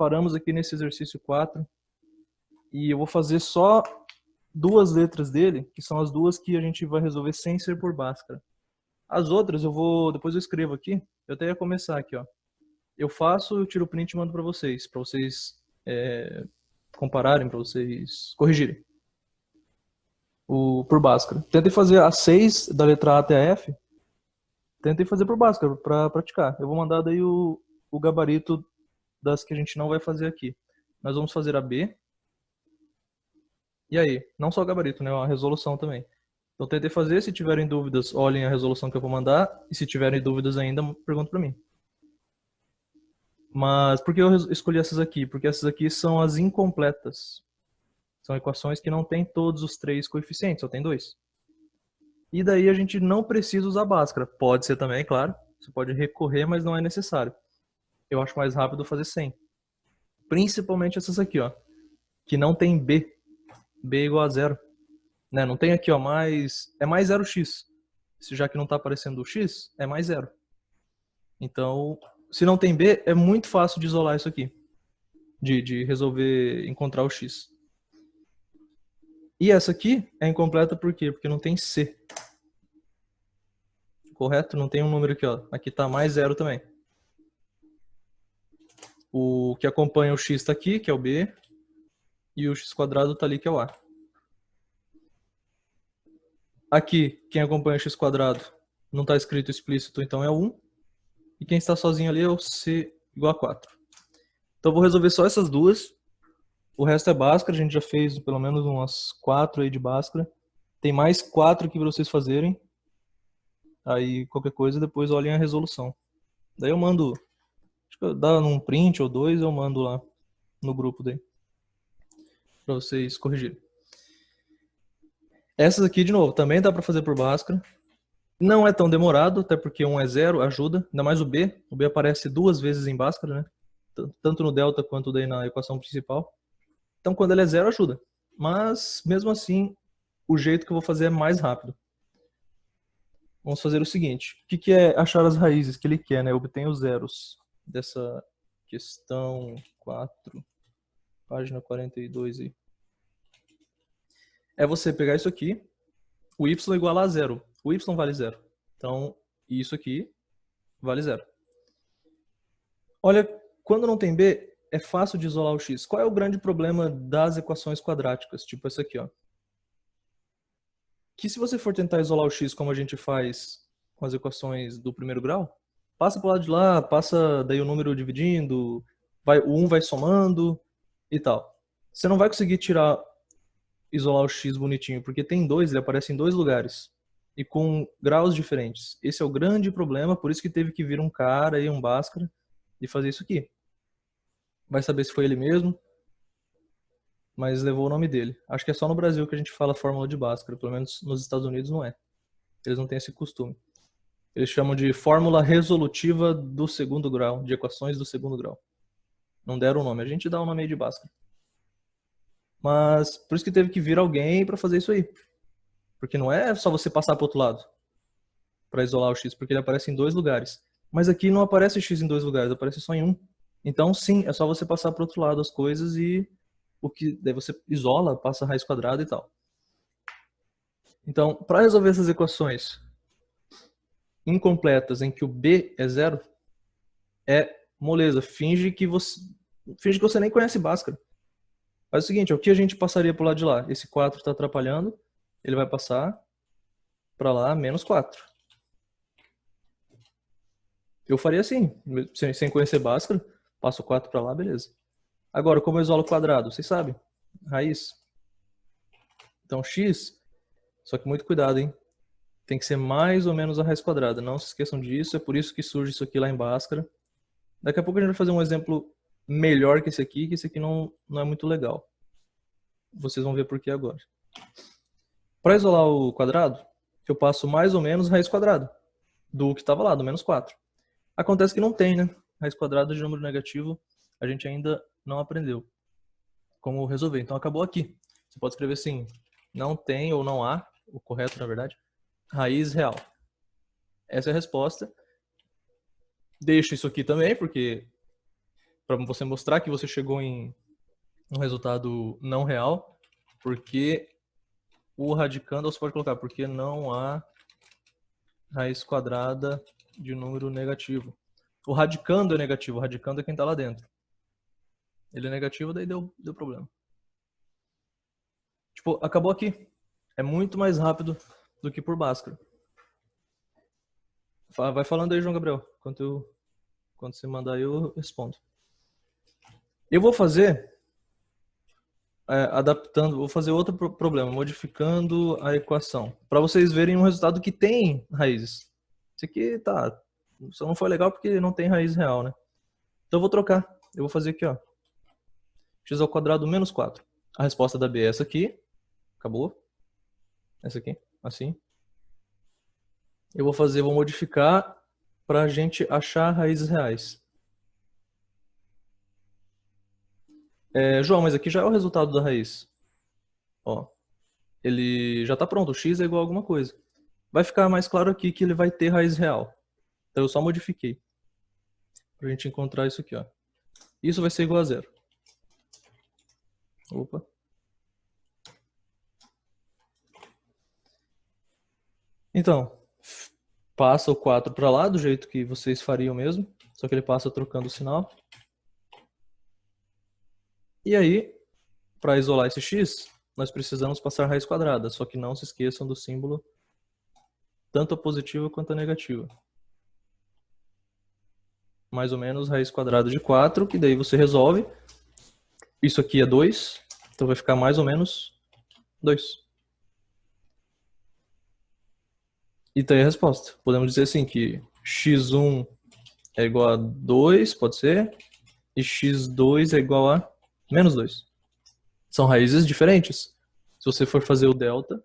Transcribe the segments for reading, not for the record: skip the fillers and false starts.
paramos aqui nesse exercício 4 e eu vou fazer só duas letras dele, que são as duas que a gente vai resolver sem ser por Bhaskara. As outras depois eu escrevo aqui, eu até ia começar aqui, ó. Eu faço, eu tiro o print e mando para vocês compararem, para vocês corrigirem. Por Bhaskara. Tentem fazer as 6 da letra A até a F, tentem fazer por Bhaskara para praticar. Eu vou mandar daí o gabarito das que a gente não vai fazer aqui. Nós vamos fazer a B. E aí? Não só o gabarito, né? A resolução também. Então tentem fazer. Se tiverem dúvidas, olhem a resolução que eu vou mandar. E se tiverem dúvidas ainda, perguntem para mim. Mas por que eu escolhi essas aqui? Porque essas aqui são as incompletas. São equações que não tem todos os 3 coeficientes, só tem 2. E daí a gente não precisa usar Bhaskara. Pode ser também, claro. Você pode recorrer, mas não é necessário. Eu acho mais rápido fazer sem. Principalmente essas aqui, ó. Que não tem B. B é igual a 0. Né? Não tem aqui, ó, é mais 0x. Já que não está aparecendo o x, é mais 0. Então, se não tem B, é muito fácil de isolar isso aqui. De resolver encontrar o x. E essa aqui é incompleta por quê? Porque não tem C. Correto? Não tem um número aqui, ó. Aqui está mais 0 também. O que acompanha o x está aqui, que é o B. E o x² está ali, que é o A. Aqui, quem acompanha o x² não está escrito explícito, então é o 1. E quem está sozinho ali é o C igual a 4. Então eu vou resolver só essas duas. O resto é Bhaskara, a gente já fez pelo menos umas 4 aí de Bhaskara. Tem mais 4 aqui para vocês fazerem. Aí qualquer coisa, depois olhem a resolução. Daí eu mando, acho que dá num print ou 2, eu mando lá no grupo daí. Para vocês corrigirem. Essas aqui, de novo, também dá para fazer por Bhaskara. Não é tão demorado, até porque 1 é 0, ajuda. Ainda mais o B. O B aparece 2 vezes em Bhaskara, né? Tanto no delta quanto daí na equação principal. Então quando ele é 0, ajuda. Mas, mesmo assim, o jeito que eu vou fazer é mais rápido. Vamos fazer o seguinte. O que é achar as raízes que ele quer, né? Obtém os zeros dessa questão 4, página 42 aí. É você pegar isso aqui, o y igual a 0. O y vale 0. Então, isso aqui vale 0. Olha, quando não tem b, é fácil de isolar o x. Qual é o grande problema das equações quadráticas? Tipo essa aqui, ó. Que se você for tentar isolar o x como a gente faz com as equações do primeiro grau, passa para o lado de lá, passa daí o número dividindo, o 1 vai somando e tal. Você não vai conseguir isolar o x bonitinho, porque tem 2, ele aparece em 2 lugares. E com graus diferentes. Esse é o grande problema, por isso que teve que vir um cara aí, um Bhaskara, e fazer isso aqui. Vai saber se foi ele mesmo, mas levou o nome dele. Acho que é só no Brasil que a gente fala fórmula de Bhaskara, pelo menos nos Estados Unidos não é. Eles não têm esse costume. Eles chamam de fórmula resolutiva do segundo grau, de equações do segundo grau. Não deram o nome, a gente dá o nome aí de Bhaskara. Mas por isso que teve que vir alguém para fazer isso aí. Porque não é só você passar para o outro lado para isolar o x, porque ele aparece em 2 lugares. Mas aqui não aparece x em 2 lugares, aparece só em 1. Então sim, é só você passar para o outro lado as coisas e daí você isola, passa a raiz quadrada e tal. Então, para resolver essas equações incompletas em que o b é 0, é moleza. Finge que você nem conhece Bhaskara. Faz o seguinte, o que a gente passaria para o lado de lá? Esse 4 está atrapalhando, ele vai passar para lá menos 4. Eu faria assim, sem conhecer Bhaskara, passo 4 para lá, beleza. Agora, como eu isolo o quadrado? Vocês sabem, raiz. Então x, só que muito cuidado, hein? Tem que ser mais ou menos a raiz quadrada, não se esqueçam disso, é por isso que surge isso aqui lá em Bhaskara. Daqui a pouco a gente vai fazer um exemplo melhor que esse aqui não é muito legal. Vocês vão ver por que agora. Para isolar o quadrado, eu passo mais ou menos raiz quadrada do que estava lá, do menos 4. Acontece que não tem, né? Raiz quadrada de número negativo, a gente ainda não aprendeu como resolver. Então acabou aqui. Você pode escrever assim, não tem ou não há, o correto na verdade, raiz real. Essa é a resposta. Deixo isso aqui também, porque para você mostrar que você chegou em um resultado não real, porque o radicando, você pode colocar, porque não há raiz quadrada de número negativo. O radicando é negativo, o radicando é quem está lá dentro. Ele é negativo, daí deu problema. Tipo, acabou aqui. É muito mais rápido do que por Bhaskara. Vai falando aí, João Gabriel. Quando você mandar aí, eu respondo. Eu vou fazer adaptando, vou fazer outro problema, modificando a equação, para vocês verem um resultado que tem raízes. Isso aqui só não foi legal porque não tem raiz real, né? Então eu vou trocar. Eu vou fazer aqui, ó. X ao quadrado menos 4. A resposta da B é essa aqui. Acabou. Essa aqui, assim. Eu vou modificar para a gente achar raízes reais. João, mas aqui já é o resultado da raiz. Ó, ele já está pronto. O x é igual a alguma coisa. Vai ficar mais claro aqui que ele vai ter raiz real. Então eu só modifiquei. Para a gente encontrar isso aqui, ó. Isso vai ser igual a zero. Opa. Então, passa o 4 para lá, do jeito que vocês fariam mesmo. Só que ele passa trocando o sinal. E aí, para isolar esse x, nós precisamos passar raiz quadrada. Só que não se esqueçam do símbolo tanto a positiva quanto a negativa. Mais ou menos raiz quadrada de 4, que daí você resolve. Isso aqui é 2, então vai ficar mais ou menos 2. E tá aí a resposta. Podemos dizer assim que x1 é igual a 2, pode ser, e x2 é igual a menos 2. São raízes diferentes. Se você for fazer o delta,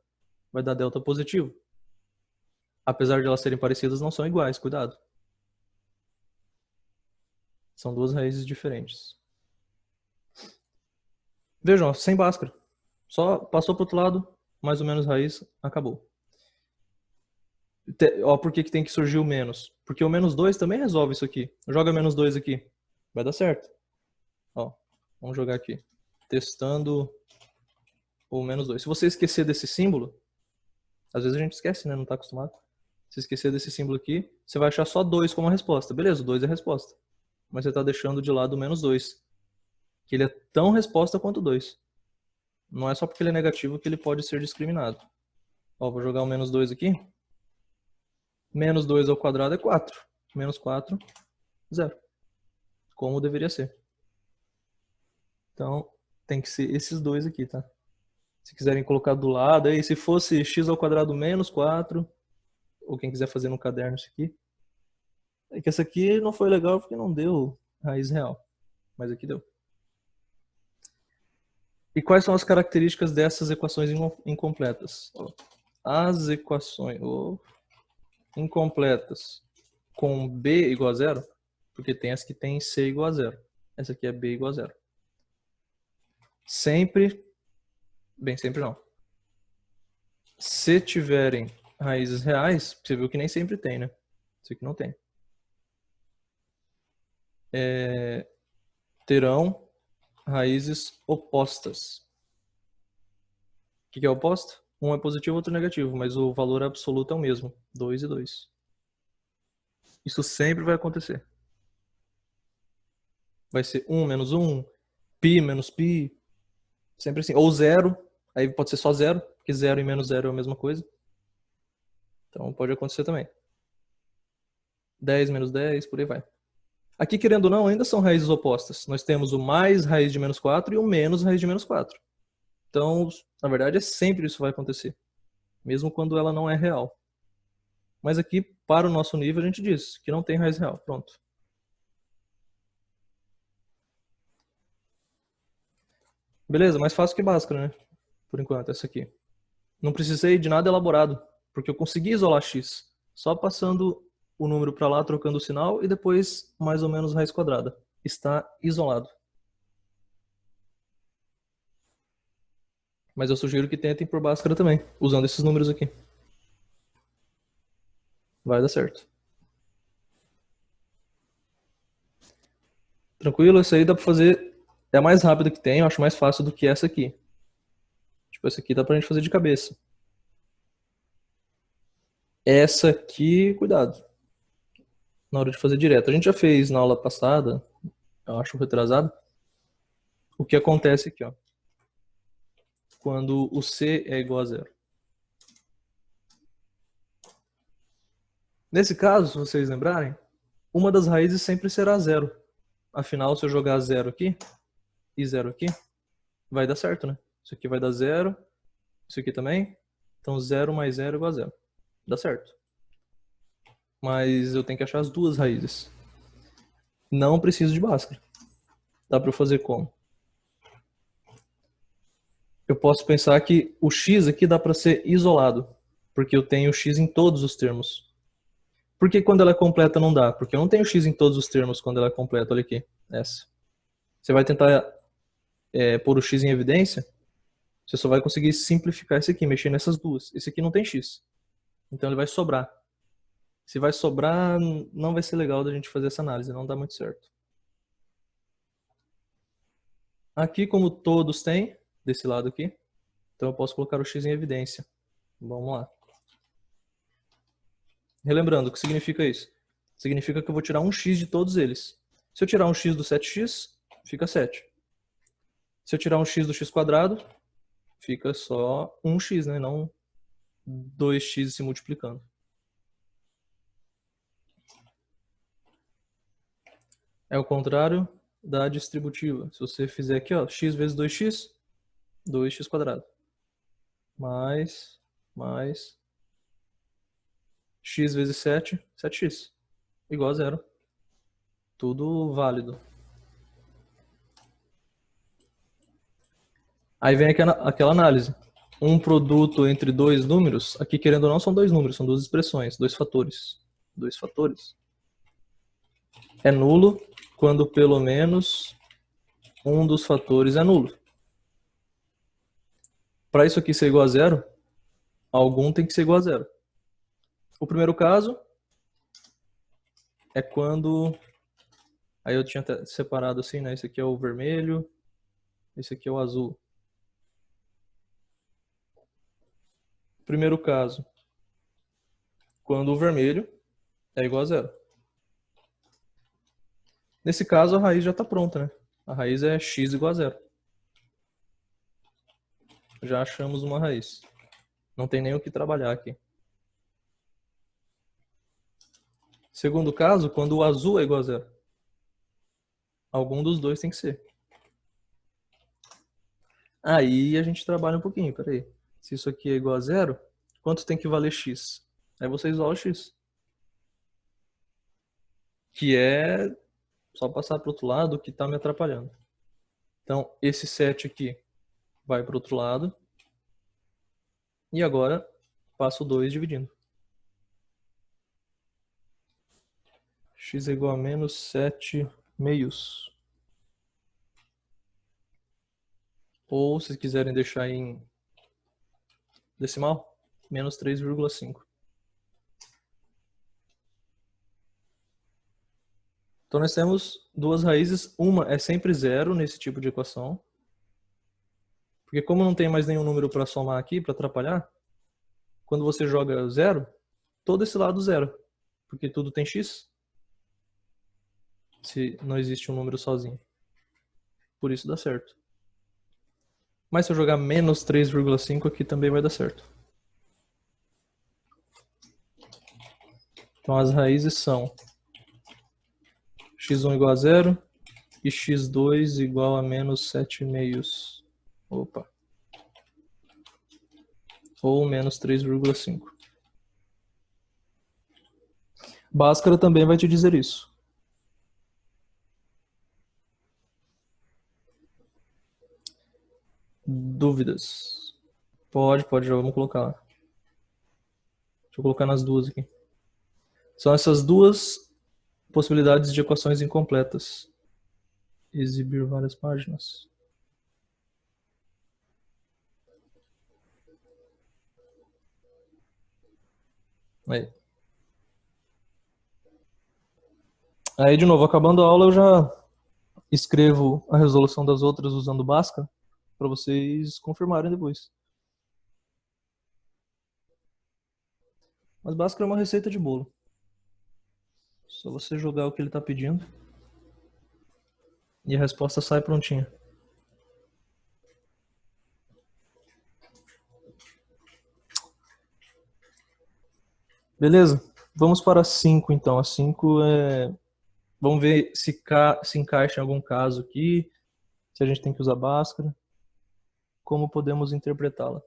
vai dar delta positivo. Apesar de elas serem parecidas, não são iguais, cuidado. São duas raízes diferentes. Vejam, sem Bhaskara. Só passou para o outro lado, mais ou menos raiz, acabou. Por que tem que surgir o menos? Porque o menos 2 também resolve isso aqui. Joga menos 2 aqui. Vai dar certo. Ó, vamos jogar aqui. Testando o menos 2. Se você esquecer desse símbolo, às vezes a gente esquece, né? Não está acostumado. Se esquecer desse símbolo aqui, você vai achar só 2 como a resposta. Beleza, o 2 é a resposta. Mas você está deixando de lado o menos 2. Que ele é tão resposta quanto o 2. Não é só porque ele é negativo que ele pode ser discriminado. Ó, vou jogar o menos 2 aqui. Menos 2 ao quadrado é 4. Menos 4, 0. Como deveria ser. Então, tem que ser esses dois aqui, tá? Se quiserem colocar do lado, aí se fosse x ao quadrado menos 4, ou quem quiser fazer no caderno isso aqui. É que essa aqui não foi legal porque não deu raiz real. Mas aqui deu. E quais são as características dessas equações incompletas? As equações incompletas com b igual a zero, porque tem as que tem c igual a zero. Essa aqui é b igual a zero. Sempre, bem, sempre não. Se tiverem raízes reais, você viu que nem sempre tem, né? Isso aqui não tem. Terão raízes opostas. O que é oposto? Um é positivo, outro é negativo, mas o valor absoluto é o mesmo, 2 e 2. Isso sempre vai acontecer. Vai ser 1 menos 1, π menos π, sempre assim. Ou 0, aí pode ser só 0, porque 0 e menos 0 é a mesma coisa. Então pode acontecer também. 10 menos 10, por aí vai. Aqui, querendo ou não, ainda são raízes opostas. Nós temos o mais raiz de menos 4 e o menos raiz de menos 4. Então, na verdade, sempre isso vai acontecer. Mesmo quando ela não é real. Mas aqui, para o nosso nível, a gente diz que não tem raiz real. Pronto. Beleza, mais fácil que Bhaskara, né? Por enquanto, essa aqui. Não precisei de nada elaborado, porque eu consegui isolar x. Só passando o número para lá, trocando o sinal, e depois mais ou menos raiz quadrada. Está isolado. Mas eu sugiro que tentem por Bhaskara também, usando esses números aqui. Vai dar certo. Tranquilo? Essa aí dá pra fazer, é a mais rápida que tem, eu acho mais fácil do que essa aqui. Tipo, essa aqui dá pra gente fazer de cabeça. Essa aqui, cuidado, na hora de fazer direto. A gente já fez na aula passada, eu acho retrasado, o que acontece aqui, ó. Quando o C é igual a zero. Nesse caso, se vocês lembrarem, uma das raízes sempre será zero. Afinal, se eu jogar zero aqui e zero aqui, vai dar certo, né? Isso aqui vai dar zero, isso aqui também. Então, zero mais zero é igual a zero. Dá certo. Mas eu tenho que achar as duas raízes. Não preciso de Bhaskara. Dá para eu fazer como? Eu posso pensar que o x aqui dá para ser isolado, porque eu tenho x em todos os termos. Por que quando ela é completa não dá? Porque eu não tenho x em todos os termos quando ela é completa. Olha aqui, essa. Você vai tentar pôr o x em evidência, você só vai conseguir simplificar esse aqui, mexer nessas duas. Esse aqui não tem x, então ele vai sobrar. Se vai sobrar, não vai ser legal da gente fazer essa análise, não dá muito certo. Aqui, como todos têm, desse lado aqui, então eu posso colocar o x em evidência. Vamos lá. Relembrando, o que significa isso? Significa que eu vou tirar um x de todos eles. Se eu tirar um x do 7x, fica 7. Se eu tirar um x do x quadrado, fica só 1x, né? Não 2x se multiplicando. É o contrário da distributiva. Se você fizer aqui, ó, x vezes 2x, 2x quadrado. Mais x vezes 7, 7x. Igual a zero. Tudo válido. Aí vem aquela análise. Um produto entre dois números, aqui querendo ou não são dois números, são duas expressões, dois fatores. Dois fatores. É nulo quando pelo menos um dos fatores é nulo. Para isso aqui ser igual a zero, algum tem que ser igual a zero. O primeiro caso é quando... Aí eu tinha até separado assim, né? Esse aqui é o vermelho, esse aqui é o azul. Primeiro caso, quando o vermelho é igual a zero. Nesse caso, a raiz já está pronta, né? A raiz é x igual a zero. Já achamos uma raiz. Não tem nem o que trabalhar aqui. Segundo caso, quando o azul é igual a zero. Algum dos dois tem que ser. Aí a gente trabalha um pouquinho, peraí. Se isso aqui é igual a zero, quanto tem que valer x? Aí você isola o x. Que é só passar para o outro lado que está me atrapalhando. Então, esse 7 aqui vai para o outro lado. E agora, passo 2 dividindo. X é igual a menos 7 meios. Ou, se quiserem deixar em decimal, menos 3,5. Então, nós temos duas raízes. Uma é sempre zero nesse tipo de equação. Porque como não tem mais nenhum número para somar aqui, para atrapalhar, quando você joga zero, todo esse lado zero. Porque tudo tem x. Se não existe um número sozinho. Por isso dá certo. Mas se eu jogar menos 3,5 aqui também vai dar certo. Então as raízes são x1 igual a zero e x2 igual a menos 7 meios. Opa. Ou menos 3,5. Bhaskara também vai te dizer isso. Dúvidas? Pode, já vamos colocar. Deixa eu colocar nas duas aqui. São essas duas possibilidades de equações incompletas. Exibir várias páginas. Aí, de novo, acabando a aula, eu já escrevo a resolução das outras usando Bhaskara para vocês confirmarem depois. Mas Bhaskara é uma receita de bolo. Só você jogar o que ele está pedindo e a resposta sai prontinha. Beleza? Vamos para a 5 então. A 5 é... Vamos ver se encaixa em algum caso aqui, se a gente tem que usar Bhaskara, como podemos interpretá-la.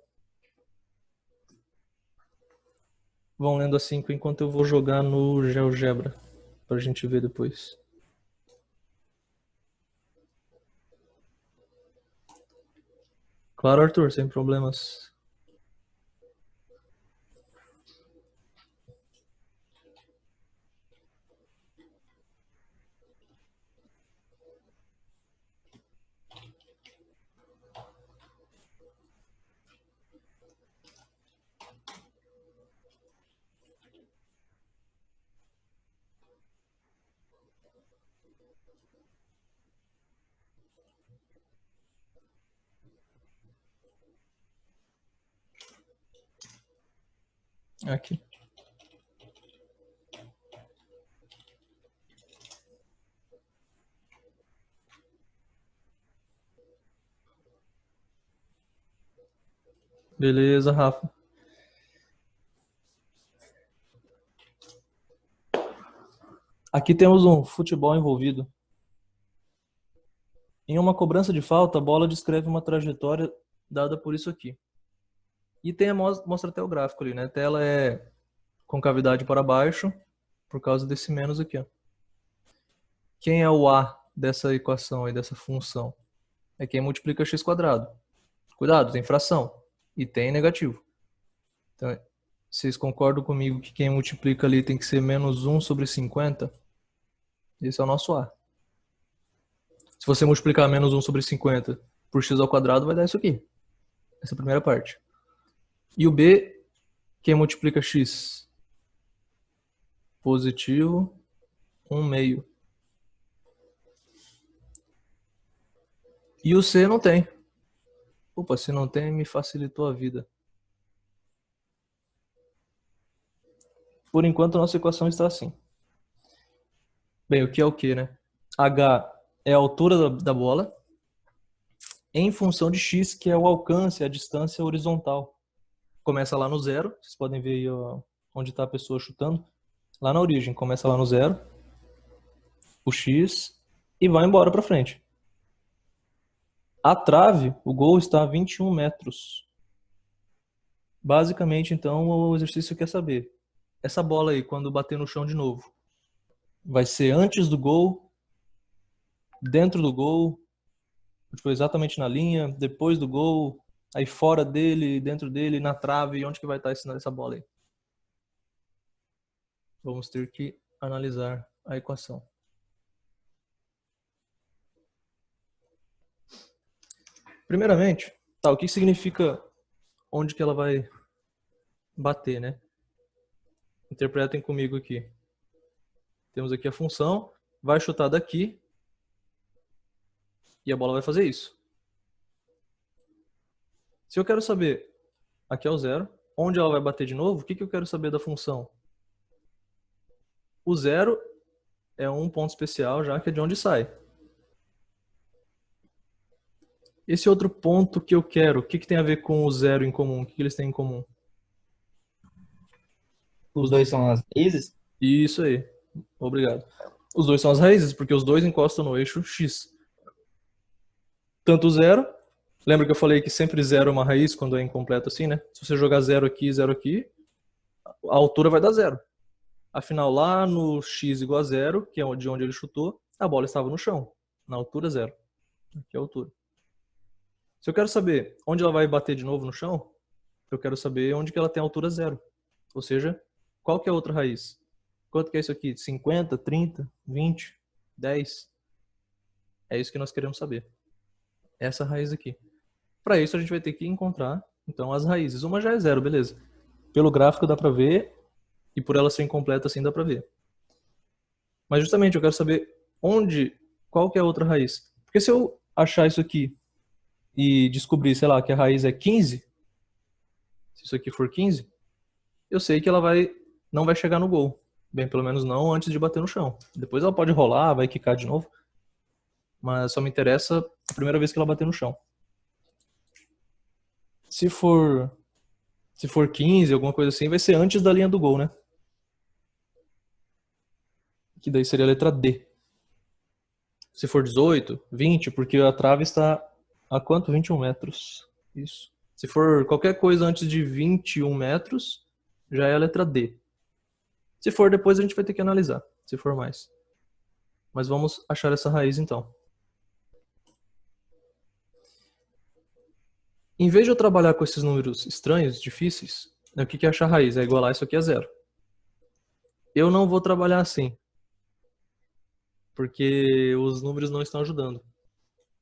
Vão lendo a 5 enquanto eu vou jogar no GeoGebra, para a gente ver depois. Claro, Arthur, sem problemas. Aqui. Beleza, Rafa. Aqui temos um futebol envolvido. Em uma cobrança de falta, a bola descreve uma trajetória dada por isso aqui. E mostra até o gráfico ali, né? A tela é concavidade para baixo, por causa desse menos aqui, ó. Quem é o A dessa equação aí, dessa função? É quem multiplica x quadrado. Cuidado, tem fração e tem negativo. Então, vocês concordam comigo que quem multiplica ali tem que ser menos 1 sobre 50? Esse é o nosso A. Se você multiplicar menos 1 sobre 50 por x ao quadrado, vai dar isso aqui. Essa é a primeira parte. E o B, quem multiplica x? Positivo 1 meio. E o C não tem. Opa, se não tem, me facilitou a vida. Por enquanto, a nossa equação está assim. Bem, o que é o que, né? H é a altura da bola em função de x, que é o alcance, a distância horizontal. Começa lá no zero, vocês podem ver aí, ó, onde está a pessoa chutando. Lá na origem, começa lá no zero, o x, e vai embora para frente. A trave, o gol, está a 21 metros. Basicamente, então, o exercício quer saber. Essa bola aí, quando bater no chão de novo, vai ser antes do gol, dentro do gol, tipo, exatamente na linha, depois do gol, aí fora dele, dentro dele, na trave, onde que vai estar essa bola aí? Vamos ter que analisar a equação. Primeiramente, tá, o que significa onde que ela vai bater, né? Interpretem comigo aqui. Temos aqui a função, vai chutar daqui e a bola vai fazer isso. Se eu quero saber, aqui é o zero, onde ela vai bater de novo, o que eu quero saber da função? O zero é um ponto especial, já que é de onde sai. Esse outro ponto que eu quero, o que tem a ver com o zero em comum? O que eles têm em comum? Os dois são as raízes? Isso aí. Obrigado. Os dois são as raízes, porque os dois encostam no eixo x. Tanto o zero, lembra que eu falei que sempre zero é uma raiz quando é incompleto assim, né? Se você jogar zero aqui, a altura vai dar zero. Afinal, lá no x igual a zero, que é de onde ele chutou, a bola estava no chão, na altura zero. Aqui é a altura. Se eu quero saber onde ela vai bater de novo no chão, eu quero saber onde que ela tem altura zero. Ou seja, qual que é a outra raiz? Quanto que é isso aqui? 50, 30, 20, 10? É isso que nós queremos saber. Essa raiz aqui. Para isso a gente vai ter que encontrar, então, as raízes. Uma já é zero, beleza. Pelo gráfico dá para ver, e por ela ser incompleta assim dá para ver. Mas justamente eu quero saber onde qual que é a outra raiz? Porque se eu achar isso aqui e descobrir, sei lá, que a raiz é 15, se isso aqui for 15, eu sei que ela não vai chegar no gol. Bem, pelo menos não antes de bater no chão. Depois ela pode rolar, vai quicar de novo. Mas só me interessa a primeira vez que ela bater no chão. Se for 15, alguma coisa assim, vai ser antes da linha do gol, né? Que daí seria a letra D. Se for 18, 20, porque a trave está a quanto? 21 metros. Isso. Se for qualquer coisa antes de 21 metros, já é a letra D. Se for depois, a gente vai ter que analisar, se for mais. Mas vamos achar essa raiz então. Em vez de eu trabalhar com esses números estranhos, difíceis, o que é achar raiz? É igualar isso aqui a zero. Eu não vou trabalhar assim, porque os números não estão ajudando.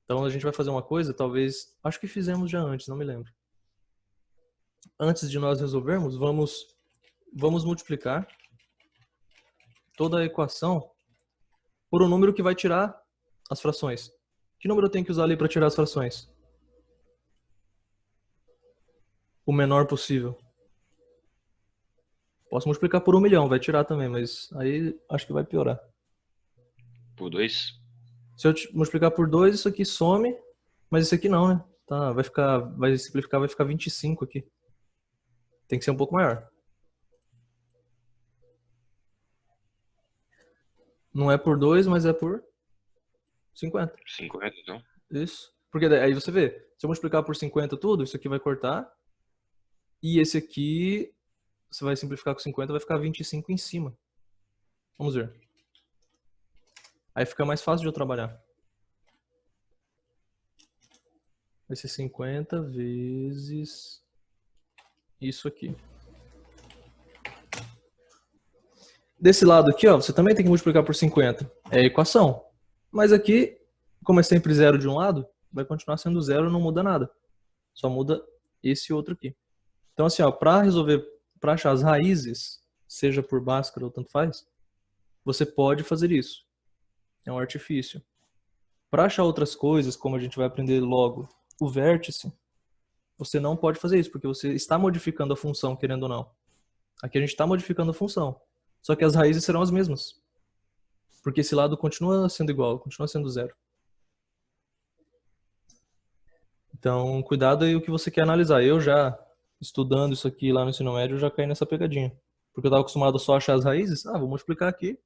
Então a gente vai fazer uma coisa, talvez, acho que fizemos já antes, não me lembro. Antes de nós resolvermos, vamos multiplicar toda a equação por um número que vai tirar as frações. Que número eu tenho que usar ali para tirar as frações? O menor possível. Posso multiplicar por 1 milhão, vai tirar também, mas aí acho que vai piorar. Por 2? Se eu multiplicar por 2, isso aqui some, mas isso aqui não, né? Tá, vai simplificar, vai ficar 25 aqui. Tem que ser um pouco maior. Não é por 2, mas é por 50. 50, então. Isso. Porque aí você vê, se eu multiplicar por 50 tudo, isso aqui vai cortar. E esse aqui, você vai simplificar com 50, vai ficar 25 em cima. Vamos ver. Aí fica mais fácil de eu trabalhar. Vai ser 50 vezes isso aqui. Desse lado aqui, ó, você também tem que multiplicar por 50. É a equação. Mas aqui, como é sempre zero de um lado, vai continuar sendo zero, não muda nada. Só muda esse outro aqui. Então assim, ó, para achar as raízes, seja por Bhaskara ou tanto faz, você pode fazer isso. É um artifício. Para achar outras coisas, como a gente vai aprender logo, o vértice, você não pode fazer isso, porque você está modificando a função, querendo ou não. Aqui a gente está modificando a função. Só que as raízes serão as mesmas. Porque esse lado continua sendo igual, continua sendo zero. Então, cuidado aí o que você quer analisar. Eu já, estudando isso aqui lá no ensino médio, eu já caí nessa pegadinha. Porque eu estava acostumado só a achar as raízes. Ah, vou multiplicar aqui.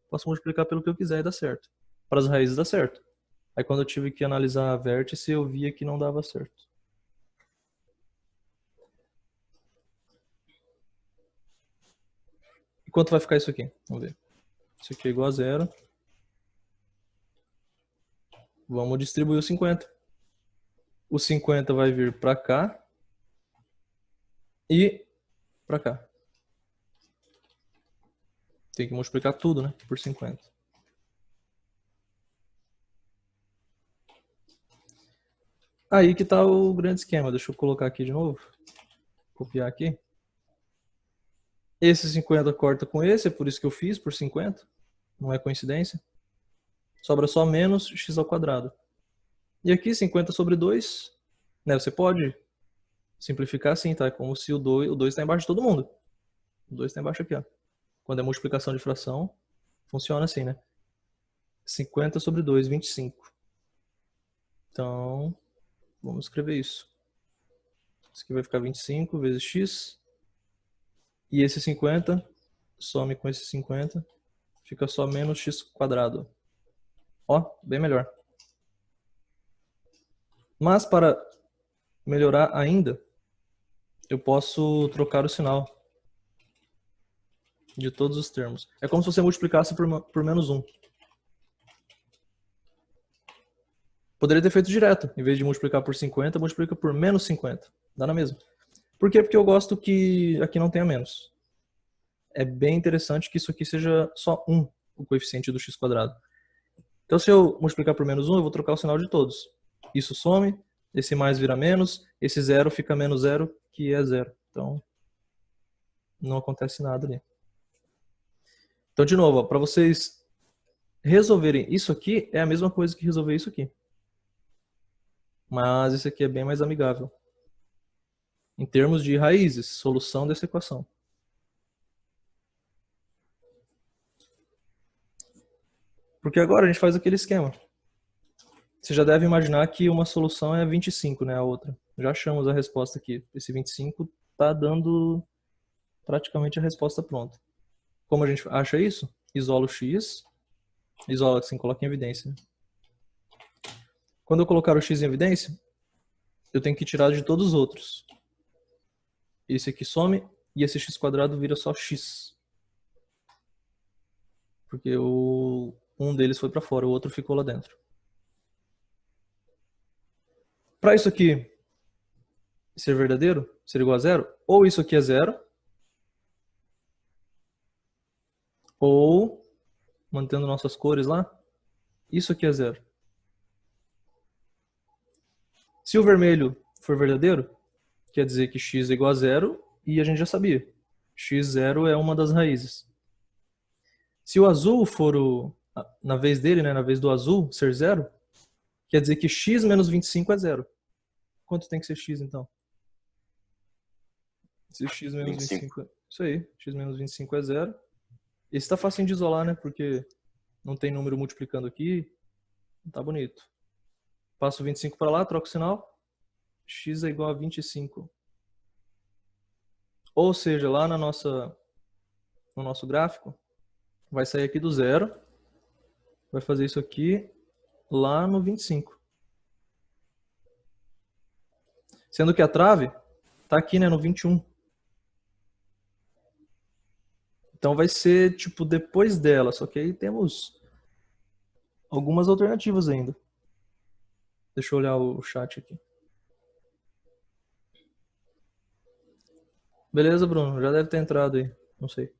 Posso multiplicar pelo que eu quiser e dá certo. Para as raízes dá certo. Aí quando eu tive que analisar a vértice, eu via que não dava certo. E quanto vai ficar isso aqui? Vamos ver. Isso aqui é igual a zero. Vamos distribuir o 50. O 50 vai vir para cá e para cá. Tem que multiplicar tudo, né? Por 50. Aí que tá o grande esquema. Deixa eu colocar aqui de novo. Copiar aqui. Esse 50 corta com esse, é por isso que eu fiz, por 50. Não é coincidência. Sobra só menos x ao quadrado. E aqui 50 sobre 2, né, você pode simplificar assim, tá? É como se o 2 está embaixo de todo mundo. O 2 está embaixo aqui, ó. Quando é multiplicação de fração, funciona assim, né? 50 sobre 2, 25. Então, vamos escrever isso. Isso aqui vai ficar 25 vezes x. E esse 50, some com esse 50, fica só menos x quadrado. Ó, bem melhor. Mas para melhorar ainda, eu posso trocar o sinal de todos os termos. É como se você multiplicasse por menos 1. Poderia ter feito direto. Em vez de multiplicar por 50, multiplica por menos 50. Dá na mesma. Por quê? Porque eu gosto que aqui não tenha menos. É bem interessante que isso aqui seja só 1, o coeficiente do x quadrado. Então se eu multiplicar por menos 1, eu vou trocar o sinal de todos. Isso some, esse mais vira menos, esse zero fica menos zero, que é zero. Então, não acontece nada ali. Então, de novo, para vocês resolverem isso aqui é a mesma coisa que resolver isso aqui. Mas esse aqui é bem mais amigável. Em termos de raízes, solução dessa equação. Porque agora a gente faz aquele esquema. Você já deve imaginar que uma solução é 25, né? A outra. Já achamos a resposta aqui. Esse 25 está dando praticamente a resposta pronta. Como a gente acha isso? Isola o x. Isola assim, coloca em evidência. Quando eu colocar o x em evidência, eu tenho que tirar de todos os outros. Esse aqui some e esse x² vira só x. Porque um deles foi para fora, o outro ficou lá dentro. Para isso aqui ser verdadeiro, ser igual a zero, ou isso aqui é zero, ou, mantendo nossas cores lá, isso aqui é zero. Se o vermelho for verdadeiro, quer dizer que x é igual a zero, e a gente já sabia. x0 é uma das raízes. Se o azul for na vez dele, né, na vez do azul, ser zero, quer dizer que x menos 25 é zero. Quanto tem que ser x, então? Se x menos 25 isso aí, x menos 25 é zero. Esse está fácil de isolar, né? Porque não tem número multiplicando aqui. Tá bonito. Passo 25 para lá, troco o sinal. X é igual a 25. Ou seja, lá no nosso gráfico, vai sair aqui do zero. Vai fazer isso aqui lá no 25. Sendo que a trave tá aqui, né, no 21. Então vai ser tipo depois dela, só que aí temos algumas alternativas ainda. Deixa eu olhar o chat aqui. Beleza, Bruno, já deve ter entrado aí, não sei.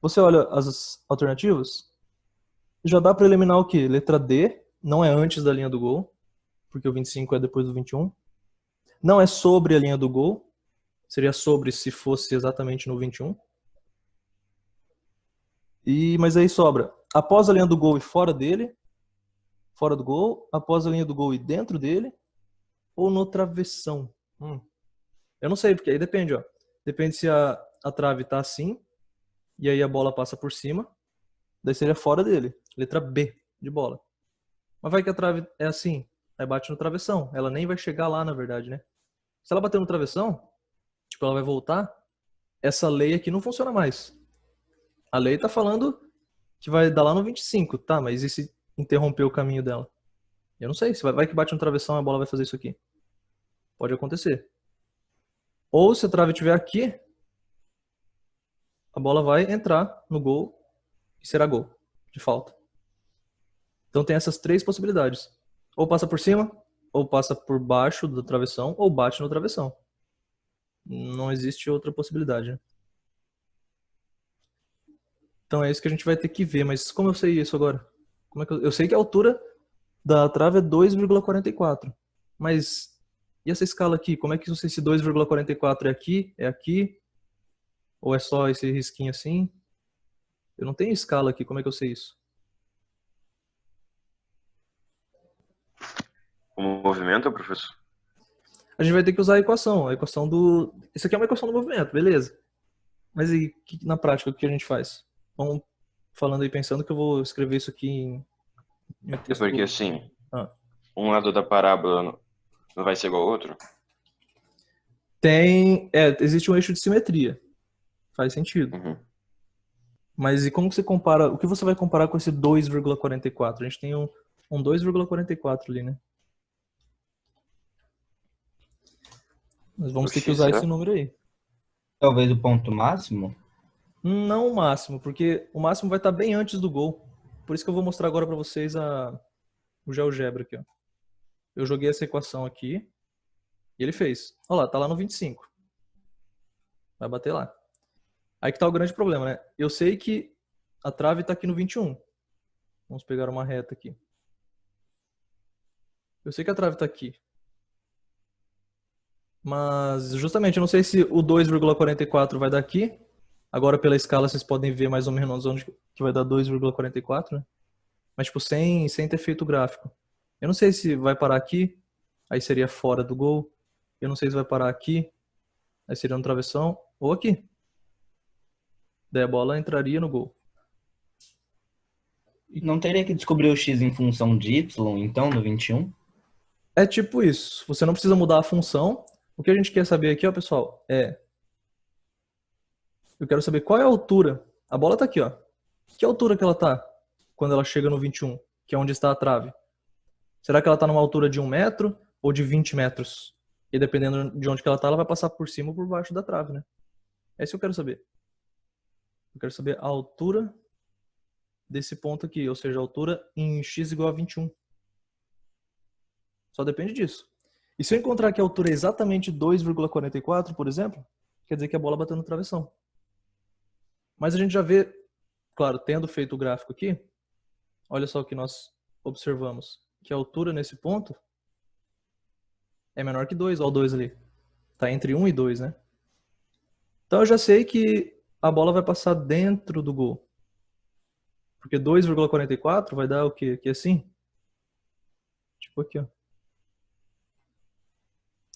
Você olha as alternativas, já dá para eliminar o quê? Letra D, não é antes da linha do gol, porque o 25 é depois do 21. Não é sobre a linha do gol, seria sobre se fosse exatamente no 21. Mas aí sobra após a linha do gol e fora dele, fora do gol, após a linha do gol e dentro dele, ou no travessão. Eu não sei, porque aí depende, ó. Depende se a trave tá assim, e aí a bola passa por cima, daí seria fora dele. Letra B de bola. Mas vai que a trave é assim, aí bate no travessão. Ela nem vai chegar lá, na verdade, né? Se ela bater no travessão, tipo, ela vai voltar, essa lei aqui não funciona mais. A lei tá falando que vai dar lá no 25, tá? Mas e se interromper o caminho dela? Eu não sei, se vai que bate no travessão a bola vai fazer isso aqui. Pode acontecer. Ou se a trave estiver aqui, a bola vai entrar no gol e será gol de falta. Então tem essas três possibilidades. Ou passa por cima, ou passa por baixo do travessão, ou bate no travessão. Não existe outra possibilidade, né? Então é isso que a gente vai ter que ver. Mas como eu sei isso agora? Como é que eu sei que a altura da trave é 2,44. Mas e essa escala aqui? Como é que eu sei se 2,44 é aqui? É aqui? Ou é só esse risquinho assim? Eu não tenho escala aqui. Como é que eu sei isso? O movimento, professor? A gente vai ter que usar a equação. A equação do... Isso aqui é uma equação do movimento, beleza. Mas e na prática, o que a gente faz? Vamos falando aí, pensando que eu vou escrever isso aqui em É porque assim, Ah. um lado da parábola não vai ser igual ao outro? Existe um eixo de simetria. Faz sentido. Uhum. Mas e como que você compara? O que você vai comparar com esse 2,44? A gente tem um 2,44 ali, né? Nós vamos ter que usar esse número aí. Talvez o ponto máximo? Não o máximo, porque o máximo vai estar bem antes do gol. Por isso que eu vou mostrar agora para vocês o GeoGebra aqui, ó. Eu joguei essa equação aqui e ele fez. Olha lá, tá lá no 25. Vai bater lá. Aí que tá o grande problema, né? Eu sei que a trave tá aqui no 21. Vamos pegar uma reta aqui. Eu sei que a trave tá aqui. Mas justamente eu não sei se o 2,44 vai daqui. Agora pela escala vocês podem ver mais ou menos onde que que vai dar 2,44, né? Mas, tipo, sem ter feito o gráfico. Eu não sei se vai parar aqui, aí seria fora do gol. Eu não sei se vai parar aqui, aí seria no travessão, ou aqui. Daí a bola entraria no gol. Não teria que descobrir o x em função de y, então, no 21? É tipo isso. Você não precisa mudar a função. O que a gente quer saber aqui, ó, pessoal, eu quero saber qual é a altura. A bola tá aqui, ó. Que altura que ela tá quando ela chega no 21, que é onde está a trave? Será que ela tá numa altura de 1 metro ou de 20 metros? E dependendo de onde que ela tá, ela vai passar por cima ou por baixo da trave, né? É isso que eu quero saber. Eu quero saber a altura desse ponto aqui, ou seja, a altura em x igual a 21. Só depende disso. E se eu encontrar que a altura é exatamente 2,44, por exemplo, quer dizer que a bola bateu no travessão. Mas a gente já vê, claro, tendo feito o gráfico aqui, olha só o que nós observamos, que a altura nesse ponto é menor que 2, olha o 2 ali. Está entre 1 e 2, né? Então eu já sei que a bola vai passar dentro do gol. Porque 2,44 vai dar o quê? Aqui assim? Tipo aqui, ó.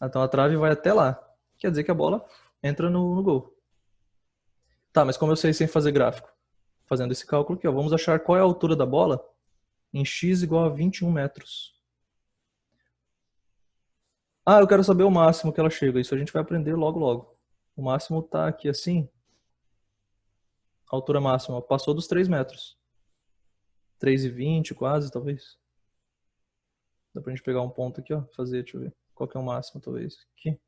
Então a trave vai até lá. Quer dizer que a bola entra no gol. Tá, mas como eu sei sem fazer gráfico? Fazendo esse cálculo aqui, ó, vamos achar qual é a altura da bola em x igual a 21 metros. Ah, eu quero saber o máximo que ela chega. Isso a gente vai aprender logo logo. O máximo tá aqui assim. A altura máxima passou dos 3 metros. 3,20 quase, talvez. Dá pra gente pegar um ponto aqui, ó. Fazer, deixa eu ver. Qual que é o máximo, talvez? Aqui.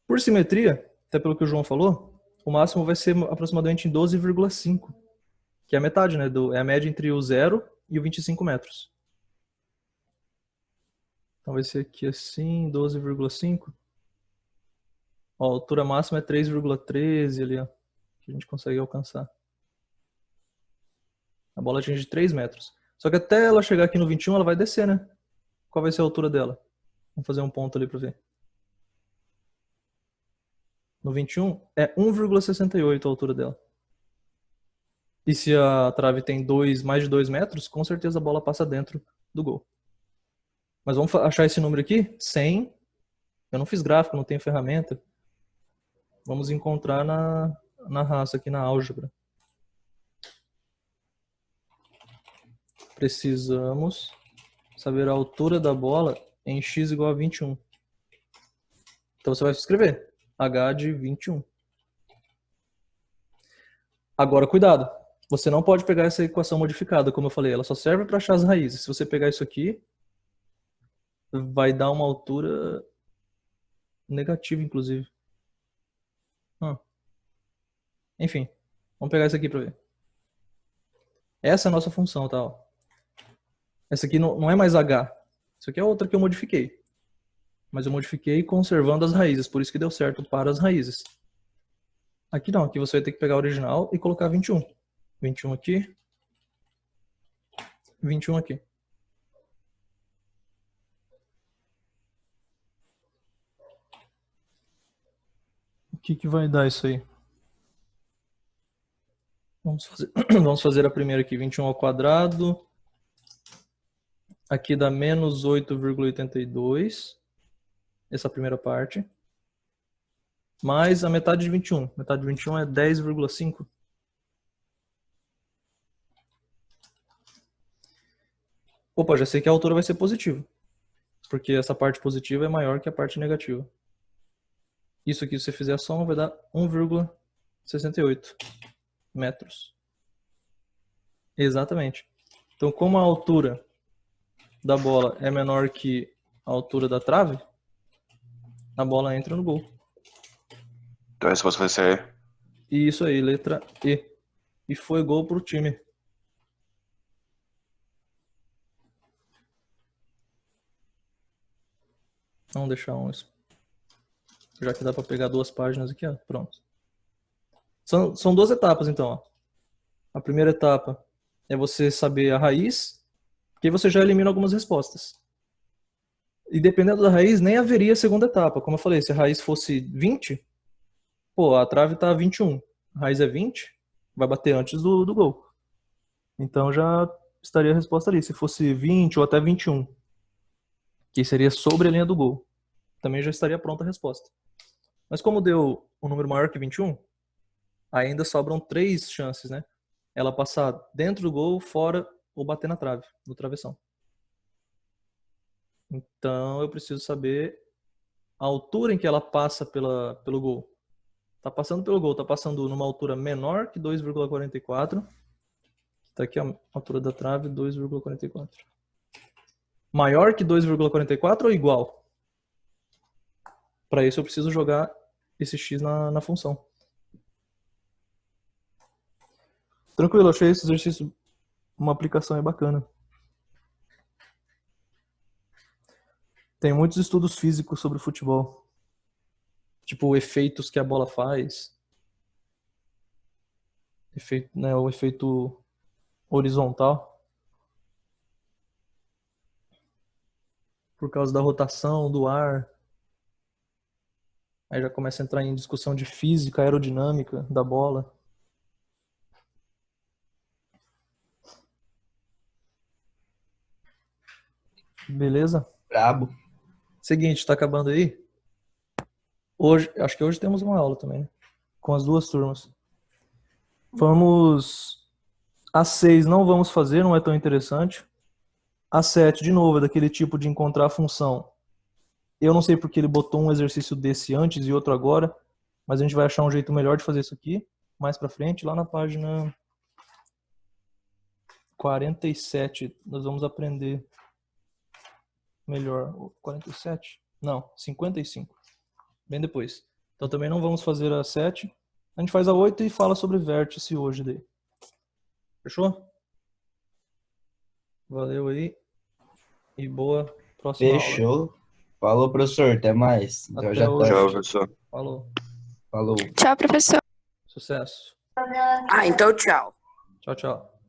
Por simetria, até pelo que o João falou, o máximo vai ser aproximadamente em 12,5. Que é a metade, né? É a média entre o 0 e o 25 metros. Então vai ser aqui assim, 12,5. Ó, a altura máxima é 3,13 ali, ó. Que a gente consegue alcançar. A bola atinge 3 metros. Só que até ela chegar aqui no 21, ela vai descer, né? Qual vai ser a altura dela? Vamos fazer um ponto ali pra ver. No 21 é 1,68 a altura dela. E se a trave tem mais de 2 metros, com certeza a bola passa dentro do gol. Mas vamos achar esse número aqui? 100. Eu não fiz gráfico, não tenho ferramenta. Vamos encontrar na raça aqui na álgebra. Precisamos saber a altura da bola em x igual a 21. Então você vai escrever h de 21. Agora, cuidado. Você não pode pegar essa equação modificada, como eu falei. Ela só serve para achar as raízes. Se você pegar isso aqui, vai dar uma altura negativa, inclusive. Enfim, vamos pegar isso aqui para ver. Essa é a nossa função, tá? Ó. Essa aqui não é mais h. Isso aqui é outra que eu modifiquei. Mas eu modifiquei conservando as raízes. Por isso que deu certo para as raízes. Aqui não. Aqui você vai ter que pegar a original e colocar 21. 21 aqui. 21 aqui. O que vai dar isso aí? Vamos fazer a primeira aqui. 21 ao quadrado. Aqui dá menos 8,82. Essa primeira parte. Mais a metade de 21. Metade de 21 é 10,5. Opa, já sei que a altura vai ser positiva. Porque essa parte positiva é maior que a parte negativa. Isso aqui, se você fizer a soma, vai dar 1,68 metros. Exatamente. Então, como a altura da bola é menor que a altura da trave, a bola entra no gol. Então a resposta vai ser E isso aí, letra E. E foi gol pro time. Vamos deixar um. Já que dá para pegar 2 páginas aqui, ó. Pronto. São 2 etapas, então. Ó. A primeira etapa é você saber a raiz, porque você já elimina algumas respostas. E dependendo da raiz, nem haveria segunda etapa. Como eu falei, se a raiz fosse 20, pô, a trave tá 21. A raiz é 20, vai bater antes do gol. Então já estaria a resposta ali. Se fosse 20 ou até 21, que seria sobre a linha do gol, também já estaria pronta a resposta. Mas como deu um número maior que 21, ainda sobram 3 chances, né? Ela passar dentro do gol, fora ou bater na trave, no travessão. Então eu preciso saber a altura em que ela passa pelo gol. Tá passando pelo gol, tá passando numa altura menor que 2,44. Tá aqui a altura da trave, 2,44. Maior que 2,44 ou igual? Para isso eu preciso jogar esse x na função. Tranquilo, achei esse exercício uma aplicação aí bacana. Tem muitos estudos físicos sobre futebol. Tipo, efeitos que a bola faz. Efeito, né, o efeito horizontal. Por causa da rotação do ar. Aí já começa a entrar em discussão de física, aerodinâmica da bola. Beleza? Brabo. Seguinte, tá acabando aí? Hoje, acho que hoje temos uma aula também, né? Com as 2 turmas. Vamos... A 6 não vamos fazer, não é tão interessante. A 7, de novo, é daquele tipo de encontrar a função. Eu não sei porque ele botou um exercício desse antes e outro agora, mas a gente vai achar um jeito melhor de fazer isso aqui, mais pra frente, lá na página 47. Nós vamos aprender melhor. 47? Não, 55. Bem depois. Então também não vamos fazer a 7. A gente faz a 8 e fala sobre vértice hoje daí. Fechou? Valeu aí. E boa próxima aula. Fechou. Falou, professor. Até mais. Então Até já tá. hoje. Tchau, professor. Falou. Falou. Tchau, professor. Sucesso. Então tchau. Tchau, tchau.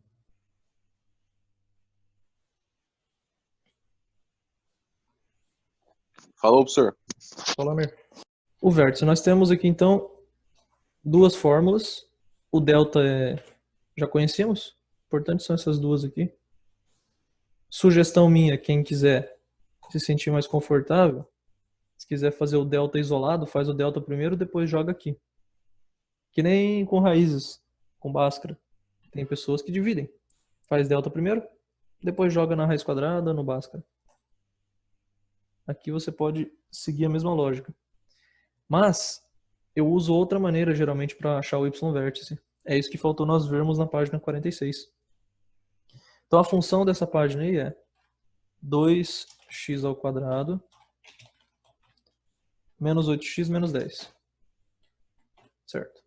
Falou, professor. Fala, Amir. O vértice. Nós temos aqui, então, 2 fórmulas. O delta já conhecemos. Importantes são essas 2 aqui. Sugestão minha, quem quiser se sentir mais confortável, se quiser fazer o delta isolado, faz o delta primeiro, depois joga aqui. Que nem com raízes, com Bhaskara. Tem pessoas que dividem. Faz delta primeiro, depois joga na raiz quadrada, no Bhaskara. Aqui você pode seguir a mesma lógica. Mas eu uso outra maneira, geralmente, para achar o y-vértice. É isso que faltou nós vermos na página 46. Então a função dessa página aí é 2x² menos 8x menos 10. Certo?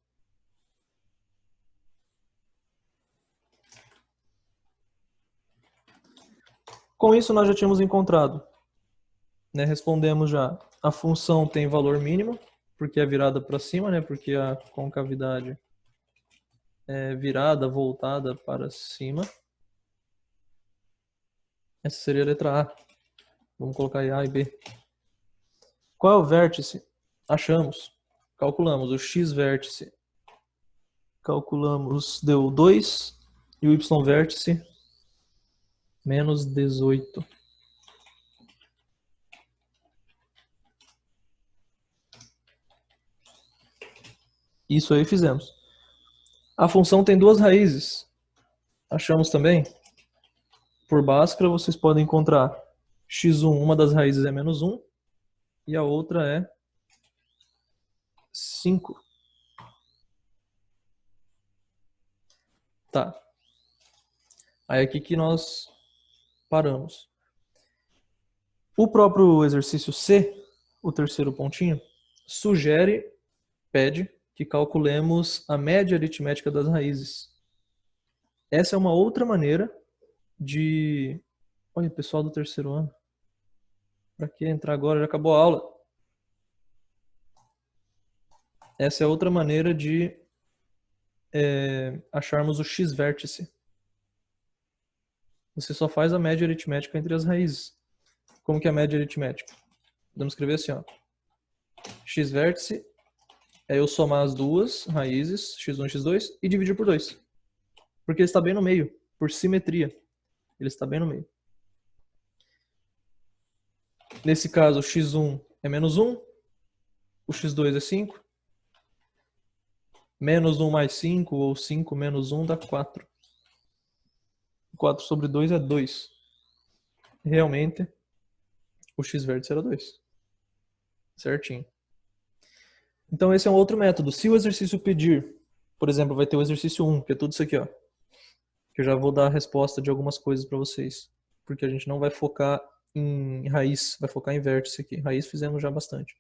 Com isso nós já tínhamos encontrado, né? Respondemos já. A função tem valor mínimo, porque é virada para cima, né? Porque a concavidade é virada, voltada para cima. Essa seria a letra A. Vamos colocar aí A e B. Qual é o vértice? Achamos. Calculamos o x-vértice. Calculamos, deu 2. E o y-vértice, menos 18. Isso aí fizemos. A função tem 2 raízes. Achamos também. Por Bhaskara, vocês podem encontrar x1, uma das raízes é menos 1, e a outra é 5. Tá. Aí aqui que nós paramos. O próprio exercício C, o terceiro pontinho, pede que calculemos a média aritmética das raízes. Essa é uma outra maneira de... Olha, pessoal do terceiro ano. Pra que entrar agora? Já acabou a aula. Essa é outra maneira de acharmos o x-vértice. Você só faz a média aritmética entre as raízes. Como que é a média aritmética? Podemos escrever assim, ó. X-vértice é eu somar as duas raízes, x1 e x2, e dividir por 2. Porque ele está bem no meio, por simetria. Ele está bem no meio. Nesse caso, o x1 é menos 1, o x2 é 5. Menos 1 mais 5, ou 5 menos 1 dá 4. 4 sobre 2 é 2. Realmente, o x-vértice era 2. Certinho. Então esse é um outro método. Se o exercício pedir, por exemplo, vai ter o exercício 1, que é tudo isso aqui, ó. Que eu já vou dar a resposta de algumas coisas para vocês. Porque a gente não vai focar em raiz, vai focar em vértice aqui. Raiz fizemos já bastante.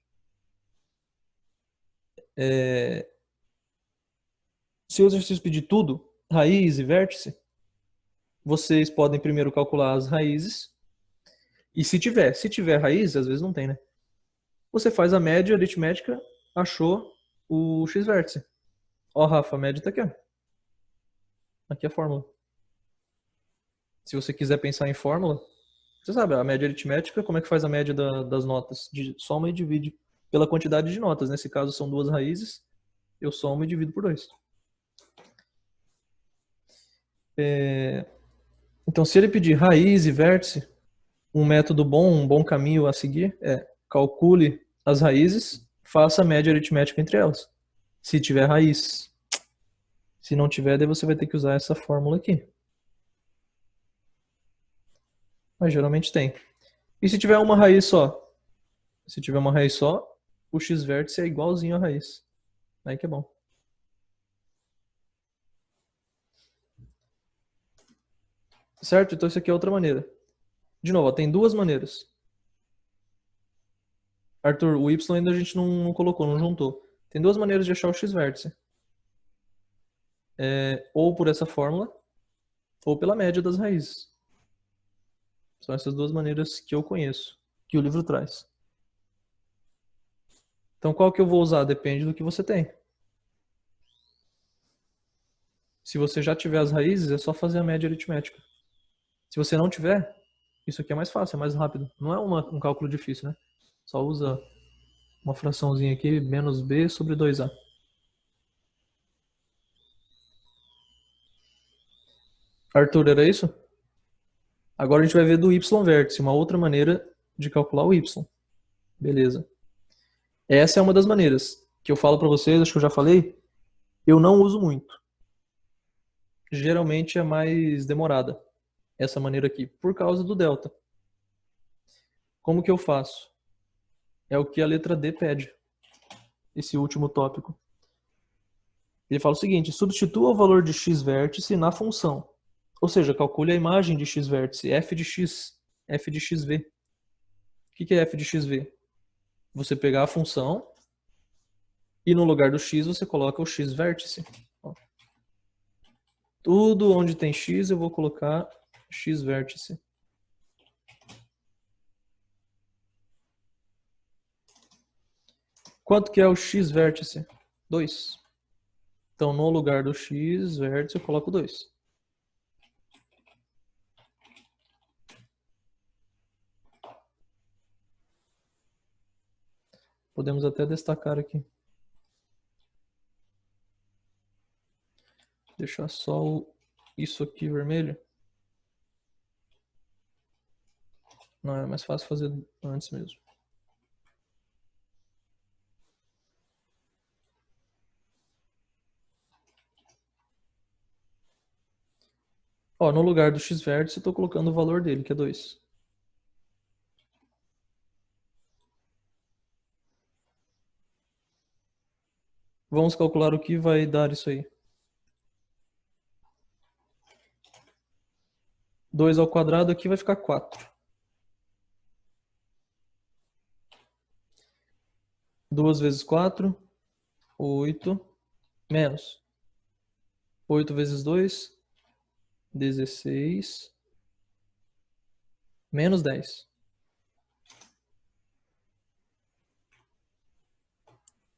Se o exercício pedir tudo, raiz e vértice, vocês podem primeiro calcular as raízes. E se tiver raiz, às vezes não tem, né? Você faz a média aritmética, achou o x-vértice. Ó, Rafa, a média tá aqui, ó. Aqui é a fórmula. Se você quiser pensar em fórmula, você sabe, a média aritmética, como é que faz a média das notas? Soma e divide pela quantidade de notas. Nesse caso são duas raízes, eu somo e divido por 2. Então, se ele pedir raiz e vértice, um método bom, um bom caminho a seguir é calcule as raízes, faça a média aritmética entre elas. Se tiver raiz. Se não tiver, daí você vai ter que usar essa fórmula aqui. Mas geralmente tem. E se tiver uma raiz só? Se tiver uma raiz só, o x-vértice é igualzinho à raiz. Aí que é bom. Certo? Então isso aqui é outra maneira. De novo, ó, tem duas maneiras. Arthur, o y ainda a gente não colocou, não juntou. Tem duas maneiras de achar o x-vértice. Ou por essa fórmula, ou pela média das raízes. São essas duas maneiras que eu conheço, que o livro traz. Então qual que eu vou usar? Depende do que você tem. Se você já tiver as raízes, é só fazer a média aritmética. Se você não tiver, isso aqui é mais fácil, é mais rápido. Não é um cálculo difícil, né? Só usa uma fraçãozinha aqui, menos b sobre 2a. Arthur, era isso? Agora a gente vai ver do y-vértice, uma outra maneira de calcular o y. Beleza. Essa é uma das maneiras que eu falo para vocês, acho que eu já falei, eu não uso muito. Geralmente é mais demorada essa maneira aqui, por causa do delta. Como que eu faço? É o que a letra D pede, esse último tópico. Ele fala o seguinte, substitua o valor de x-vértice na função. Ou seja, calcule a imagem de x-vértice, f de x, f de xv. O que é f de xv? Você pegar a função e no lugar do x você coloca o x-vértice. Tudo onde tem x eu vou colocar x-vértice. Quanto que é o x-vértice? 2. Então, no lugar do x-vértice, eu coloco 2. Podemos até destacar aqui. Deixar só isso aqui vermelho. Não, é mais fácil fazer antes mesmo. Ó, no lugar do x-vértice, eu estou colocando o valor dele, que é 2. Vamos calcular o que vai dar isso aí. 2 ao quadrado aqui vai ficar 4. 2 vezes 4, 8, menos. 8 vezes 2, 16, menos 10.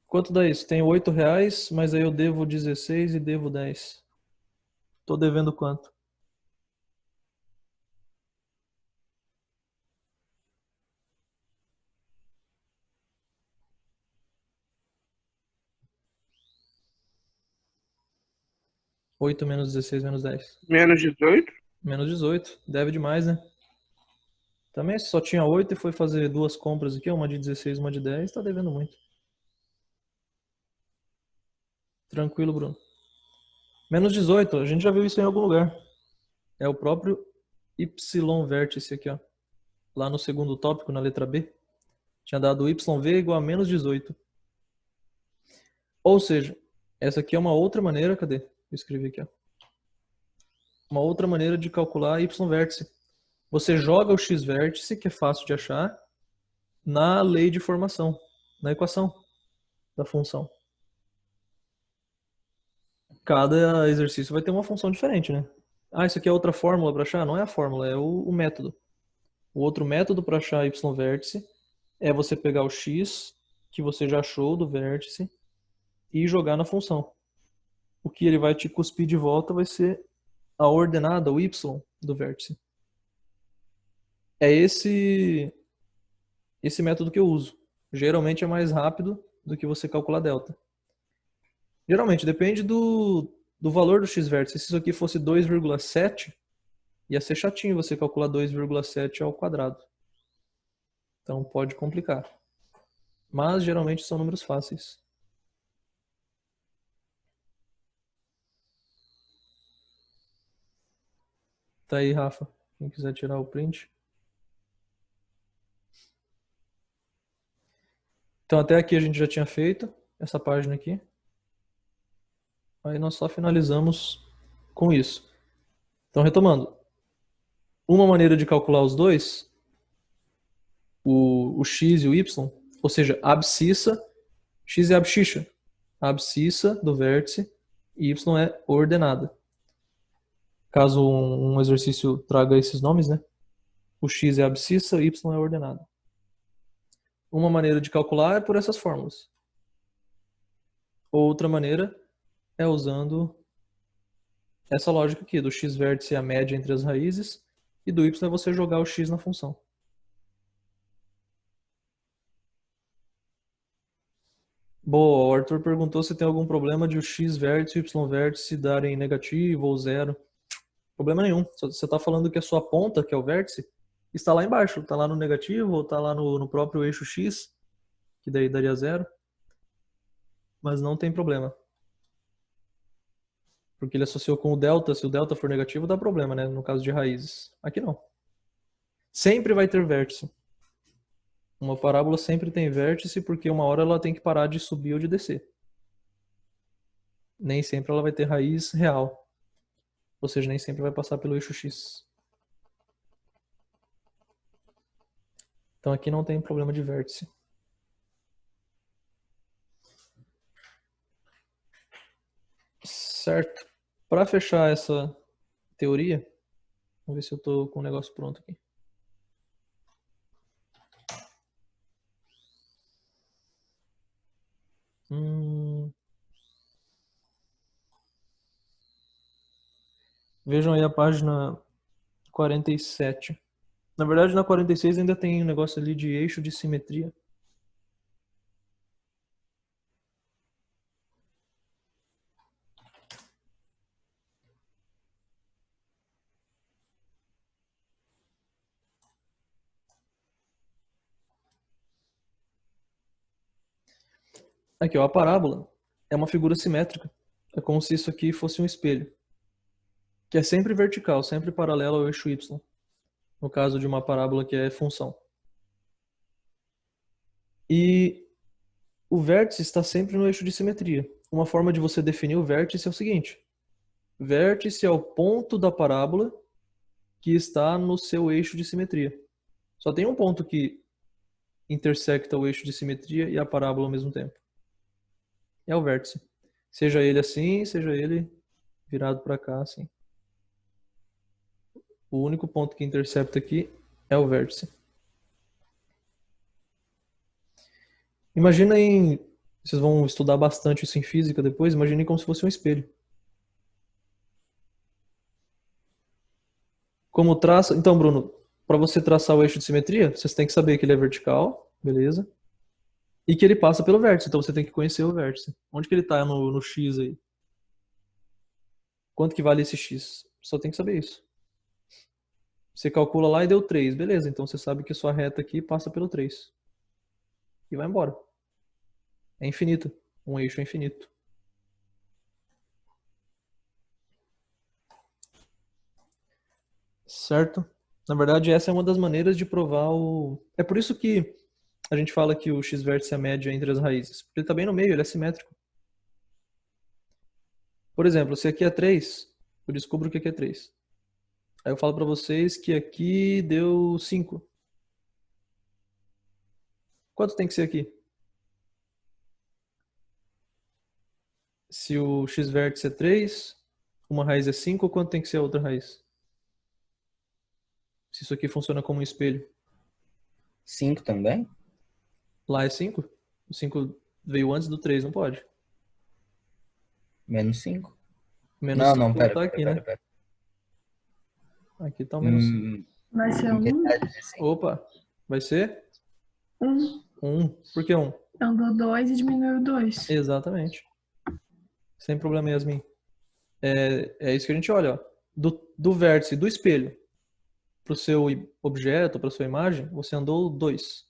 Quanto dá isso? Tenho R$8, mas aí eu devo 16 e devo 10. Estou devendo quanto? 8 menos 16 menos 10. Menos 18? Menos 18. Deve demais, né? Também se só tinha 8 e foi fazer duas compras aqui, uma de 16 e uma de 10, tá devendo muito. Tranquilo, Bruno. Menos 18, a gente já viu isso em algum lugar. É o próprio y vértice aqui, ó. Lá no segundo tópico, na letra B. Tinha dado yv igual a menos 18. Ou seja, essa aqui é uma outra maneira, cadê? Eu escrevi aqui, ó. Uma outra maneira de calcular y vértice. Você joga o x vértice, que é fácil de achar, na lei de formação, na equação da função. Cada exercício vai ter uma função diferente, né? Ah, isso aqui é outra fórmula para achar? Não é a fórmula, é o método. O outro método para achar y vértice é você pegar o x que você já achou do vértice e jogar na função. O que ele vai te cuspir de volta vai ser a ordenada, o y do vértice. É esse método que eu uso. Geralmente é mais rápido do que você calcular delta. Geralmente, depende do valor do x-vértice. Se isso aqui fosse 2,7, ia ser chatinho você calcular 2,7 ao quadrado. Então pode complicar. Mas geralmente são números fáceis. Tá aí, Rafa. Quem quiser tirar o print. Então até aqui a gente já tinha feito essa página aqui. Aí nós só finalizamos com isso. Então retomando. Uma maneira de calcular os dois, o x e o y, ou seja, a abscissa, x é a abscissa. A abscissa do vértice e y é ordenada. Caso um exercício traga esses nomes, né? O x é a abscissa, o y é ordenada. Uma maneira de calcular é por essas fórmulas. Outra maneira é usando essa lógica aqui, do x vértice é a média entre as raízes e do y é você jogar o x na função. Boa, o Arthur perguntou se tem algum problema de o x vértice e o y vértice darem negativo ou zero. Problema nenhum. Você está falando que a sua ponta, que é o vértice, está lá embaixo. Está lá no negativo ou está lá no próprio eixo x, que daí daria zero. Mas não tem problema. Porque ele associou com o delta. Se o delta for negativo, dá problema, né? No caso de raízes. Aqui não. Sempre vai ter vértice. Uma parábola sempre tem vértice porque uma hora ela tem que parar de subir ou de descer. Nem sempre ela vai ter raiz real. Ou seja, nem sempre vai passar pelo eixo x. Então aqui não tem problema de vértice. Certo. Para fechar essa teoria, vamos ver se eu estou com o negócio pronto aqui. Vejam aí a página 47. Na verdade, na 46 ainda tem um negócio ali de eixo de simetria. Aqui, ó, a parábola é uma figura simétrica. É como se isso aqui fosse um espelho. Que é sempre vertical, sempre paralelo ao eixo y. No caso de uma parábola que é função. E o vértice está sempre no eixo de simetria. Uma forma de você definir o vértice é o seguinte. Vértice é o ponto da parábola que está no seu eixo de simetria. Só tem um ponto que intersecta o eixo de simetria e a parábola ao mesmo tempo. É o vértice. Seja ele assim, seja ele virado para cá assim. O único ponto que intercepta aqui é o vértice. Imaginem, vocês vão estudar bastante isso em física depois, imaginem como se fosse um espelho. Como traça... Então, Bruno, para você traçar o eixo de simetria, vocês têm que saber que ele é vertical, beleza? E que ele passa pelo vértice, então você tem que conhecer o vértice. Onde que ele está no X aí? Quanto que vale esse x? Só tem que saber isso. Você calcula lá e deu 3. Beleza, então você sabe que sua reta aqui passa pelo 3. E vai embora. É infinito. Um eixo é infinito. Certo? Na verdade, essa é uma das maneiras de provar o... É por isso que a gente fala que o x-vértice é a média entre as raízes. Porque ele está bem no meio, ele é simétrico. Por exemplo, se aqui é 3, eu descubro que aqui é 3. Aí eu falo para vocês que aqui deu 5. Quanto tem que ser aqui? Se o x-vértice é 3, uma raiz é 5, quanto tem que ser a outra raiz? Se isso aqui funciona como um espelho. 5 também? Lá é 5? O 5 veio antes do 3, não pode. Menos 5? Menos Não, 5 não, vai pera, estar aqui, pera, né? pera. Aqui tá o menos 5. Vai ser um. Metade de 5. Opa, vai ser Um. 1. Por que 1? Andou 2 e diminuiu 2. Exatamente. Sem problema, Yasmin. É isso que a gente olha, ó. Do vértice do espelho para o seu objeto, para sua imagem, você andou 2.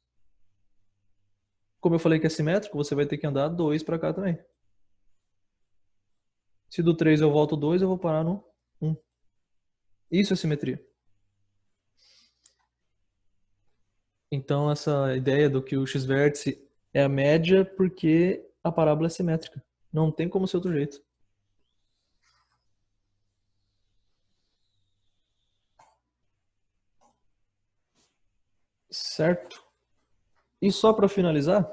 Como eu falei que é simétrico, você vai ter que andar 2 para cá também. Se do 3 eu volto 2, eu vou parar no 1. Isso é simetria. Então essa ideia do que o x-vértice é a média porque a parábola é simétrica. Não tem como ser outro jeito. Certo? E só para finalizar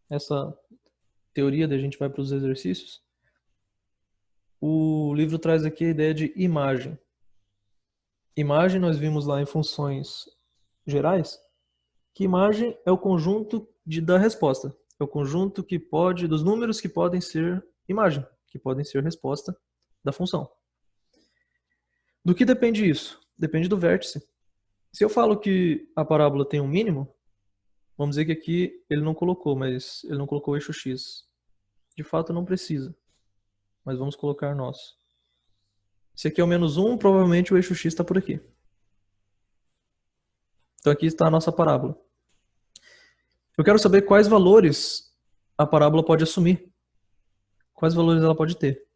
essa teoria, daí a gente vai para os exercícios. O livro traz aqui a ideia de imagem. Imagem nós vimos lá em funções gerais, que imagem é o conjunto da resposta. É o conjunto que pode, dos números que podem ser imagem, que podem ser resposta da função. Do que depende isso? Depende do vértice. Se eu falo que a parábola tem um mínimo, vamos dizer que aqui ele não colocou, mas ele não colocou o eixo x. De fato não precisa, mas vamos colocar nós. Se aqui é o menos 1, provavelmente o eixo x está por aqui. Então aqui está a nossa parábola. Eu quero saber quais valores a parábola pode assumir. Quais valores ela pode ter.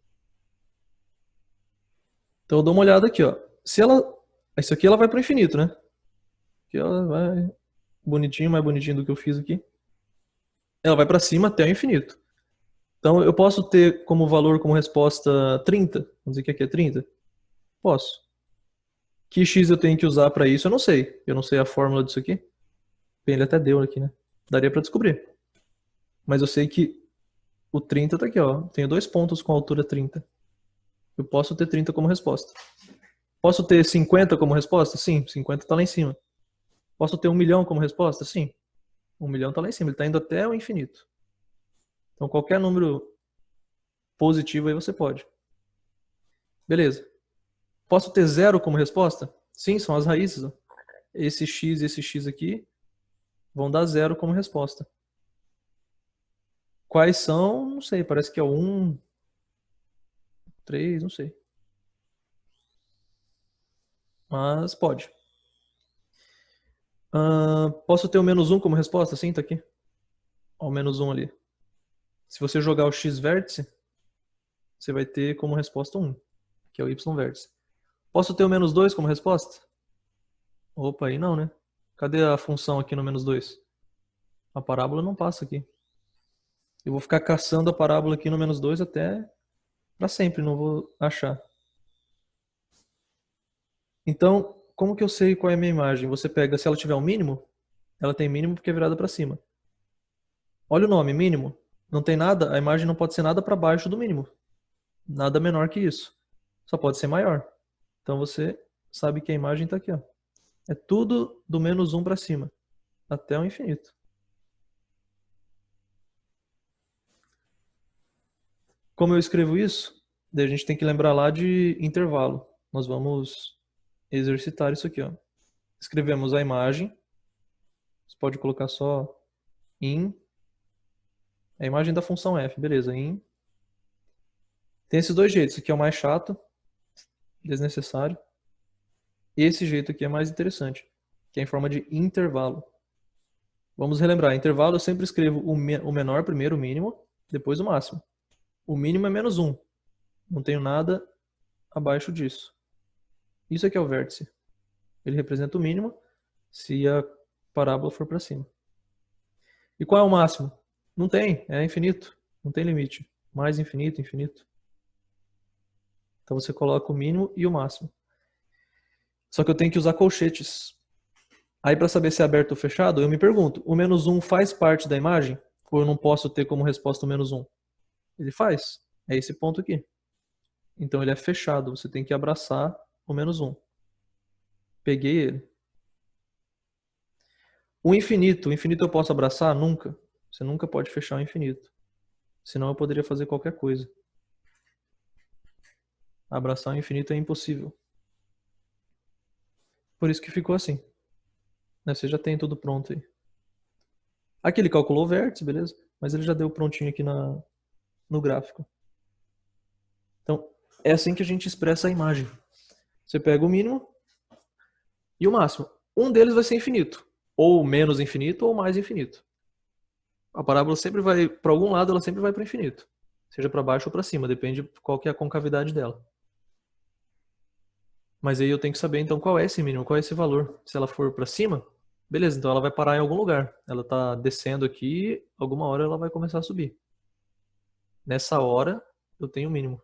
Então eu dou uma olhada aqui, ó. Se ela, isso aqui ela vai para o infinito, né? Aqui ela vai bonitinho, mais bonitinho do que eu fiz aqui. Ela vai para cima até o infinito. Então eu posso ter como valor, como resposta 30. Vamos dizer que aqui é 30? Posso. Que x eu tenho que usar para isso, eu não sei. Eu não sei a fórmula disso aqui. Bem, ele até deu aqui, né? Daria para descobrir. Mas eu sei que o 30 tá aqui, ó. Tenho 2 pontos com altura 30. Eu posso ter 30 como resposta. Posso ter 50 como resposta? Sim, 50 tá lá em cima. Posso ter 1 milhão como resposta? Sim. 1 milhão tá lá em cima, ele tá indo até o infinito. Então qualquer número positivo aí você pode. Beleza. Posso ter 0 como resposta? Sim, são as raízes. Ó. Esse x e esse x aqui vão dar 0 como resposta. Quais são? Não sei, parece que é 1, 3, não sei. Mas pode. Posso ter o menos 1 como resposta? Sim, tá aqui. Ó, o menos 1 ali. Se você jogar o x-vértice, você vai ter como resposta 1, que é o y-vértice. Posso ter o menos 2 como resposta? Opa, aí não, né? Cadê a função aqui no menos 2? A parábola não passa aqui. Eu vou ficar caçando a parábola aqui no menos 2 até para sempre, não vou achar. Então, como que eu sei qual é a minha imagem? Você pega, se ela tiver um mínimo, ela tem mínimo porque é virada para cima. Olha o nome, mínimo. Não tem nada, a imagem não pode ser nada para baixo do mínimo. Nada menor que isso. Só pode ser maior. Então você sabe que a imagem está aqui, ó. É tudo do menos 1 para cima, até o infinito. Como eu escrevo isso? Daí a gente tem que lembrar lá de intervalo. Nós vamos exercitar isso aqui, ó. Escrevemos a imagem. Você pode colocar só in. A imagem da função f, beleza. In Tem esses dois jeitos. Esse aqui é o mais chato, desnecessário. Esse jeito aqui é mais interessante, que é em forma de intervalo. Vamos relembrar. Intervalo eu sempre escrevo o menor primeiro, o mínimo, depois o máximo. O mínimo é menos 1. Não tenho nada abaixo disso. Isso aqui é o vértice. Ele representa o mínimo se a parábola for para cima. E qual é o máximo? Não tem, é infinito. Não tem limite. Mais infinito, infinito. Então você coloca o mínimo e o máximo. Só que eu tenho que usar colchetes. Aí para saber se é aberto ou fechado, eu me pergunto, o menos 1 faz parte da imagem? Ou eu não posso ter como resposta o menos 1? Ele faz. É esse ponto aqui. Então ele é fechado. Você tem que abraçar o menos 1. Peguei ele. O infinito eu posso abraçar? Nunca. Você nunca pode fechar o infinito. Senão eu poderia fazer qualquer coisa. Abraçar o infinito é impossível. Por isso que ficou assim. Você já tem tudo pronto aí. Aqui ele calculou o vértice, beleza? Mas ele já deu prontinho aqui no gráfico. Então, é assim que a gente expressa a imagem. Você pega o mínimo e o máximo. Um deles vai ser infinito. Ou menos infinito ou mais infinito. A parábola sempre vai, para algum lado, ela sempre vai para o infinito. Seja para baixo ou para cima, depende de qual que é a concavidade dela. Mas aí eu tenho que saber então qual é esse mínimo, qual é esse valor. Se ela for para cima, beleza, então ela vai parar em algum lugar. Ela está descendo aqui, alguma hora ela vai começar a subir. Nessa hora, eu tenho o mínimo.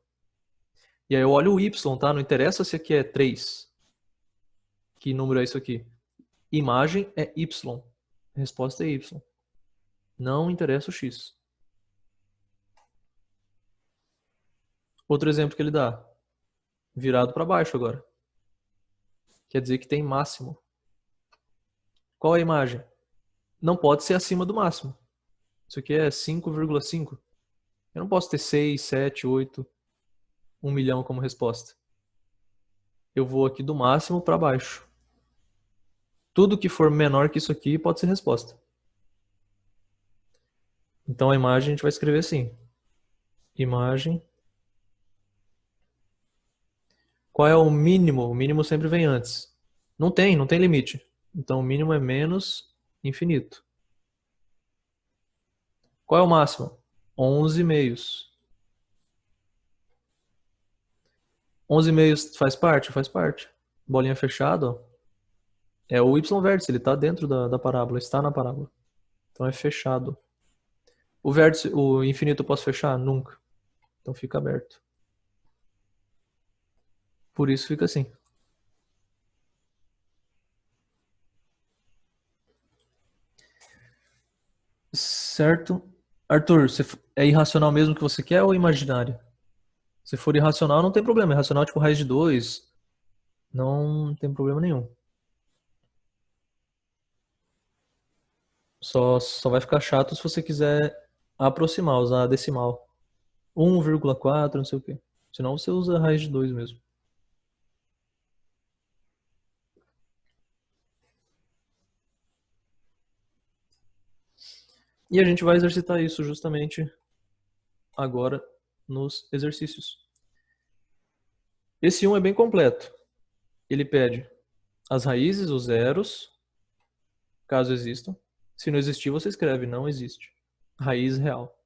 E aí eu olho o y, tá? Não interessa se aqui é 3. Que número é isso aqui? Imagem é y. A resposta é y. Não interessa o x. Outro exemplo que ele dá. Virado para baixo agora. Quer dizer que tem máximo. Qual é a imagem? Não pode ser acima do máximo. Isso aqui é 5,5. Eu não posso ter 6, 7, 8, 1 milhão como resposta. Eu vou aqui do máximo para baixo. Tudo que for menor que isso aqui pode ser resposta. Então a imagem a gente vai escrever assim. Imagem. Qual é o mínimo? O mínimo sempre vem antes. Não tem limite. Então o mínimo é menos infinito. Qual é o máximo? 11 meios. 11 meios faz parte? Faz parte. Bolinha fechada, ó. É o y-vértice, ele está dentro da parábola, está na parábola. Então é fechado. O vértice, o infinito eu posso fechar? Nunca. Então fica aberto. Por isso fica assim. Certo? Arthur, é irracional mesmo que você quer ou imaginário? Se for irracional, não tem problema. Irracional tipo raiz de 2, não tem problema nenhum. Só vai ficar chato se você quiser aproximar, usar decimal. 1,4, não sei o quê. Senão você usa raiz de 2 mesmo. E a gente vai exercitar isso justamente agora nos exercícios. Esse 1 é bem completo. Ele pede as raízes, os zeros, caso existam. Se não existir, você escreve não existe. Raiz real.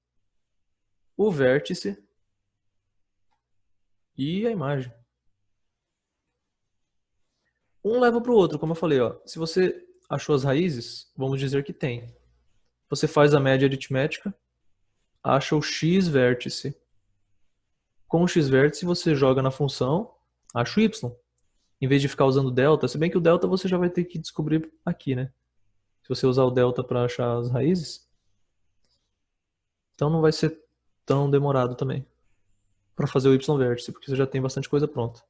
O vértice e a imagem. Um leva para o outro, como eu falei. Ó. Se você achou as raízes, vamos dizer que tem. Você faz a média aritmética, acha o x vértice. Com o x vértice, você joga na função, acha o y. Em vez de ficar usando delta, se bem que o delta você já vai ter que descobrir aqui, né? Se você usar o delta para achar as raízes, então não vai ser tão demorado também para fazer o y-vértice, porque você já tem bastante coisa pronta.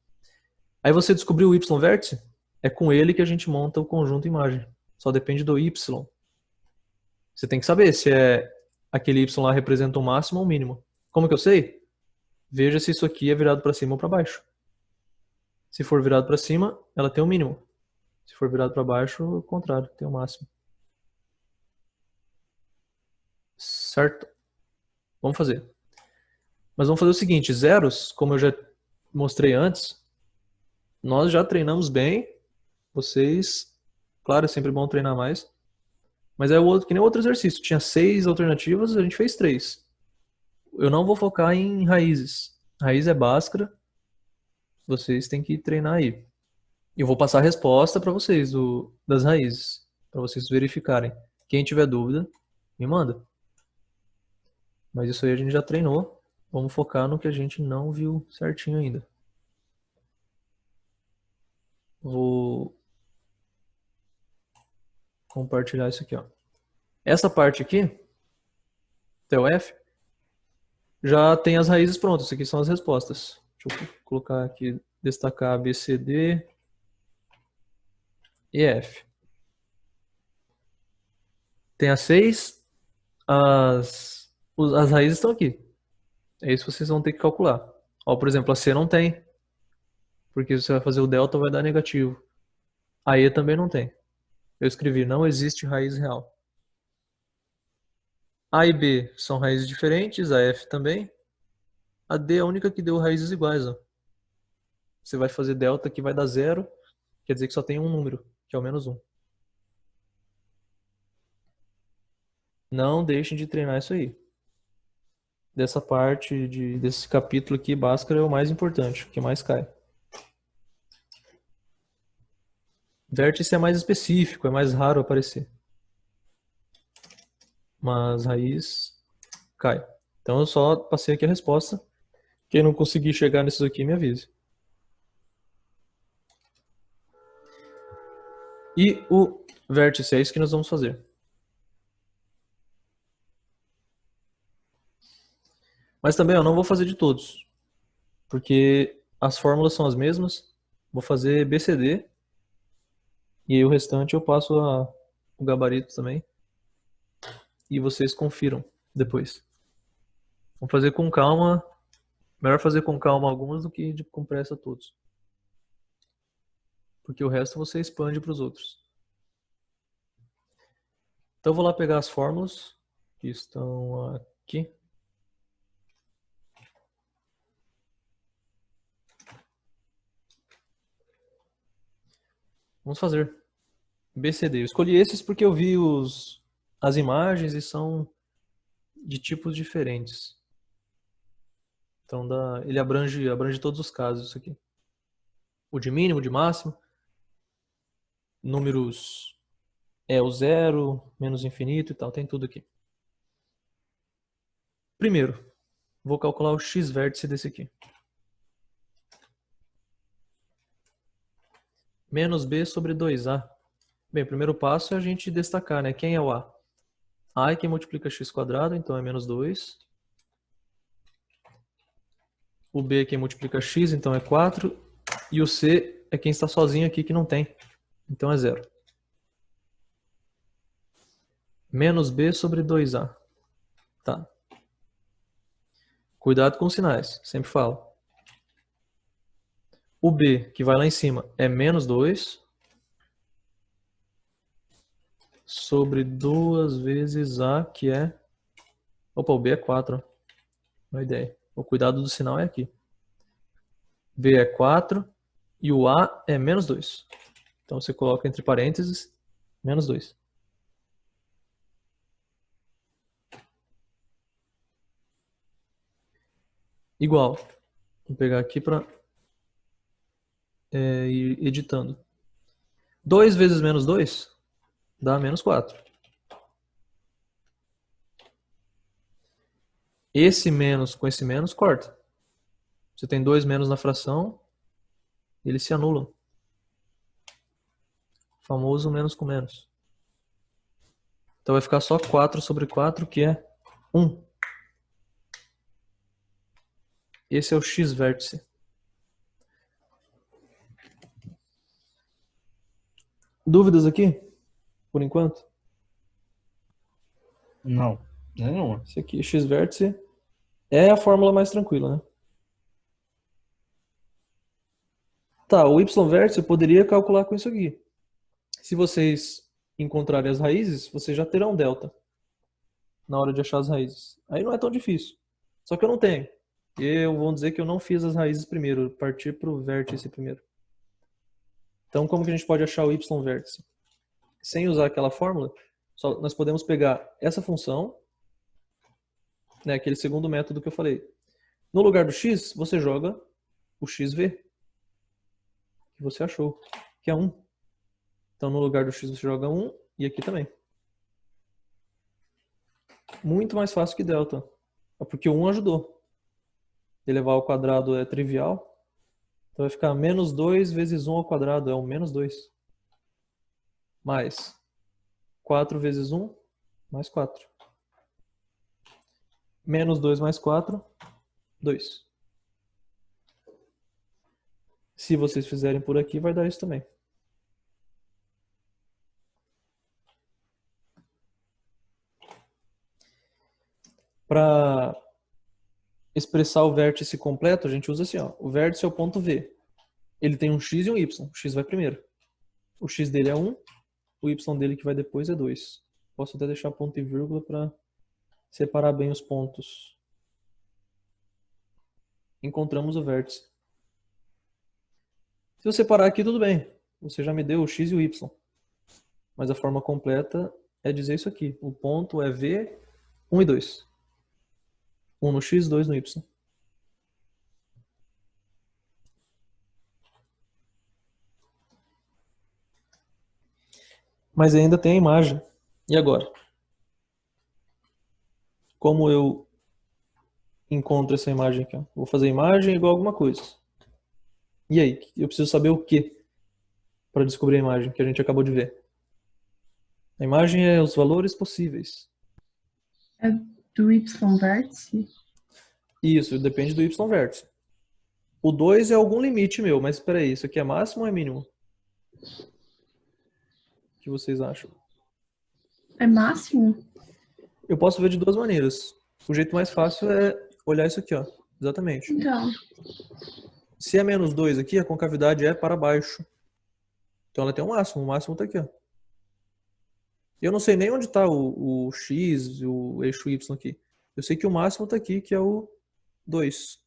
Aí você descobriu o y-vértice, é com ele que a gente monta o conjunto imagem. Só depende do y. Você tem que saber se aquele y lá representa o máximo ou o mínimo. Como que eu sei? Veja se isso aqui é virado para cima ou para baixo. Se for virado para cima, ela tem o mínimo. Se for virado para baixo, o contrário, tem o máximo. Certo? Vamos fazer. Mas vamos fazer o seguinte, zeros, como eu já mostrei antes, nós já treinamos bem. Vocês, claro, é sempre bom treinar mais. Mas é o outro, que nem outro exercício. Tinha 6 alternativas, a gente fez 3. Eu não vou focar em raízes. Raiz é Bhaskara. Vocês têm que treinar aí. Eu vou passar a resposta para vocês das raízes, para vocês verificarem. Quem tiver dúvida, me manda. Mas isso aí a gente já treinou. Vamos focar no que a gente não viu certinho ainda. Vou compartilhar isso aqui, ó. Essa parte aqui, até o F, já tem as raízes prontas. Isso aqui são as respostas. Deixa eu colocar aqui, destacar A, B, C, D e F. Tem as 6, as raízes estão aqui. É isso que vocês vão ter que calcular. Ó, por exemplo, a C não tem, porque você vai fazer o delta, vai dar negativo. A E também não tem. Eu escrevi, não existe raiz real. A e B são raízes diferentes, a F também. A D é a única que deu raízes iguais, ó. Você vai fazer delta que vai dar 0, quer dizer que só tem um número, que é o menos 1. Não deixem de treinar isso aí. Dessa parte, desse capítulo aqui, Bhaskara é o mais importante, o que mais cai. Vértice é mais específico, é mais raro aparecer. Mas raiz cai. Então eu só passei aqui a resposta. Quem não conseguir chegar nesses aqui, me avise. E o vértice, é isso que nós vamos fazer. Mas também eu não vou fazer de todos, porque as fórmulas são as mesmas. Vou fazer BCD e aí o restante eu passo o gabarito também. E vocês confiram depois. Vamos fazer com calma. Melhor fazer com calma algumas do que com pressa todos. Porque o resto você expande para os outros. Então eu vou lá pegar as fórmulas que estão aqui. Vamos fazer BCD. Eu escolhi esses porque eu vi as imagens e são de tipos diferentes. Então ele abrange todos os casos isso aqui. O de mínimo, o de máximo. Números o 0, menos infinito e tal. Tem tudo aqui. Primeiro, vou calcular o x-vértice desse aqui. Menos b sobre 2a. Bem, o primeiro passo é a gente destacar, né? Quem é o a? A é quem multiplica x², então é menos 2. O b é quem multiplica x, então é 4. E o c é quem está sozinho aqui, que não tem. Então é 0. Menos b sobre 2a. Tá. Cuidado com os sinais, sempre falo. O b, que vai lá em cima, é menos 2 sobre 2 vezes a, que é... Opa, o b é 4. Boa ideia. O cuidado do sinal é aqui. B é 4 e o a é menos 2. Então você coloca entre parênteses, menos 2. Igual. Vou pegar aqui para ir editando. 2 vezes menos 2 dá menos 4. Esse menos com esse menos corta. Você tem 2 menos na fração, eles se anulam. O famoso menos com menos. Então vai ficar só 4 sobre 4, que é 1. Esse é o x-vértice. Dúvidas aqui? Por enquanto? Não, nenhuma. Esse aqui, x-vértice, é a fórmula mais tranquila, né? Tá, o y-vértice eu poderia calcular com isso aqui. Se vocês encontrarem as raízes, vocês já terão delta na hora de achar as raízes. Aí não é tão difícil. Só que eu não tenho. vou dizer que eu não fiz as raízes primeiro, eu parti para o vértice primeiro. Então, como que a gente pode achar o y vértice? Sem usar aquela fórmula, nós podemos pegar essa função, né, aquele segundo método que eu falei. No lugar do x, você joga o xv, que você achou, que é 1. Então, no lugar do x, você joga 1 e aqui também. Muito mais fácil que delta, porque o 1 ajudou. Elevar ao quadrado é trivial. Então vai ficar menos 2 vezes 1 ao quadrado, é um menos 2. Mais 4 vezes 1, mais 4. Menos 2 mais 4, 2. Se vocês fizerem por aqui, vai dar isso também. Para expressar o vértice completo, a gente usa assim, ó. O vértice é o ponto V. Ele tem um x e um y. O x vai primeiro. O x dele é 1, o y dele que vai depois é 2. Posso até deixar ponto e vírgula para separar bem os pontos. Encontramos o vértice. Se eu separar aqui, tudo bem. Você já me deu o x e o y. Mas a forma completa é dizer isso aqui. O ponto é V, 1 e 2. 1 no x, 2 no y. Mas ainda tem a imagem. E agora? Como eu encontro essa imagem aqui? Vou fazer imagem igual a alguma coisa. E aí? Eu preciso saber o que para descobrir a imagem que a gente acabou de ver? A imagem é os valores possíveis. É do y vértice? Isso, depende do y vértice. O 2 é algum limite meu, mas espera aí, isso aqui é máximo ou é mínimo? O que vocês acham? É máximo? Eu posso ver de duas maneiras. O jeito mais fácil é olhar isso aqui, ó. Exatamente. Então, Se é menos 2 aqui, a concavidade é para baixo. Então ela tem um máximo. O máximo está aqui, ó. Eu não sei nem onde está o x e o eixo y aqui. Eu sei que o máximo está aqui, que é o 2.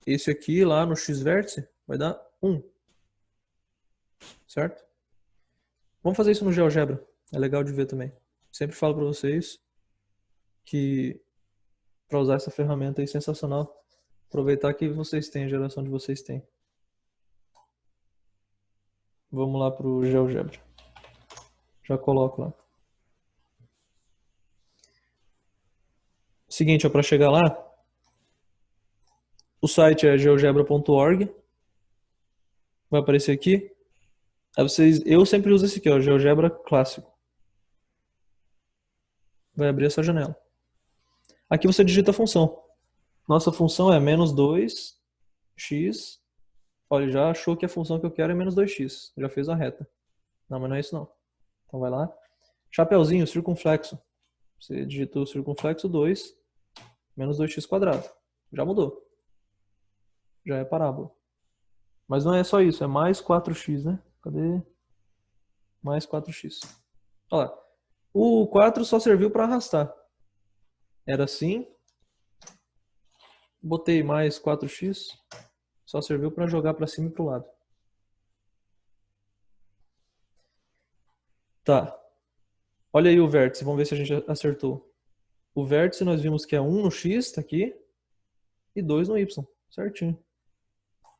Esse aqui, lá no x vértice, vai dar 1. Certo? Vamos fazer isso no GeoGebra. É legal de ver também. Sempre falo para vocês que para usar essa ferramenta aí sensacional, aproveitar que vocês têm, a geração de vocês tem. Vamos lá para o GeoGebra. Já coloco lá. Seguinte, para chegar lá, o site é geogebra.org. Vai aparecer aqui. Aí eu sempre uso esse aqui, ó, GeoGebra clássico. Vai abrir essa janela. Aqui você digita a função. Nossa função é menos 2x. Olha, já achou que a função que eu quero é menos 2x. Já fez a reta. Não, mas não é isso não. Então vai lá. Chapeuzinho, circunflexo. Você digita o circunflexo 2, menos 2x quadrado. Já mudou. Já é parábola. Mas não é só isso, é mais 4x, né? Cadê? Mais 4x. Olha lá. O 4 só serviu para arrastar. Era assim. Botei mais 4x. Só serviu para jogar para cima e para o lado. Tá. Olha aí o vértice. Vamos ver se a gente acertou. O vértice nós vimos que é 1 no x, tá aqui. E 2 no y. Certinho.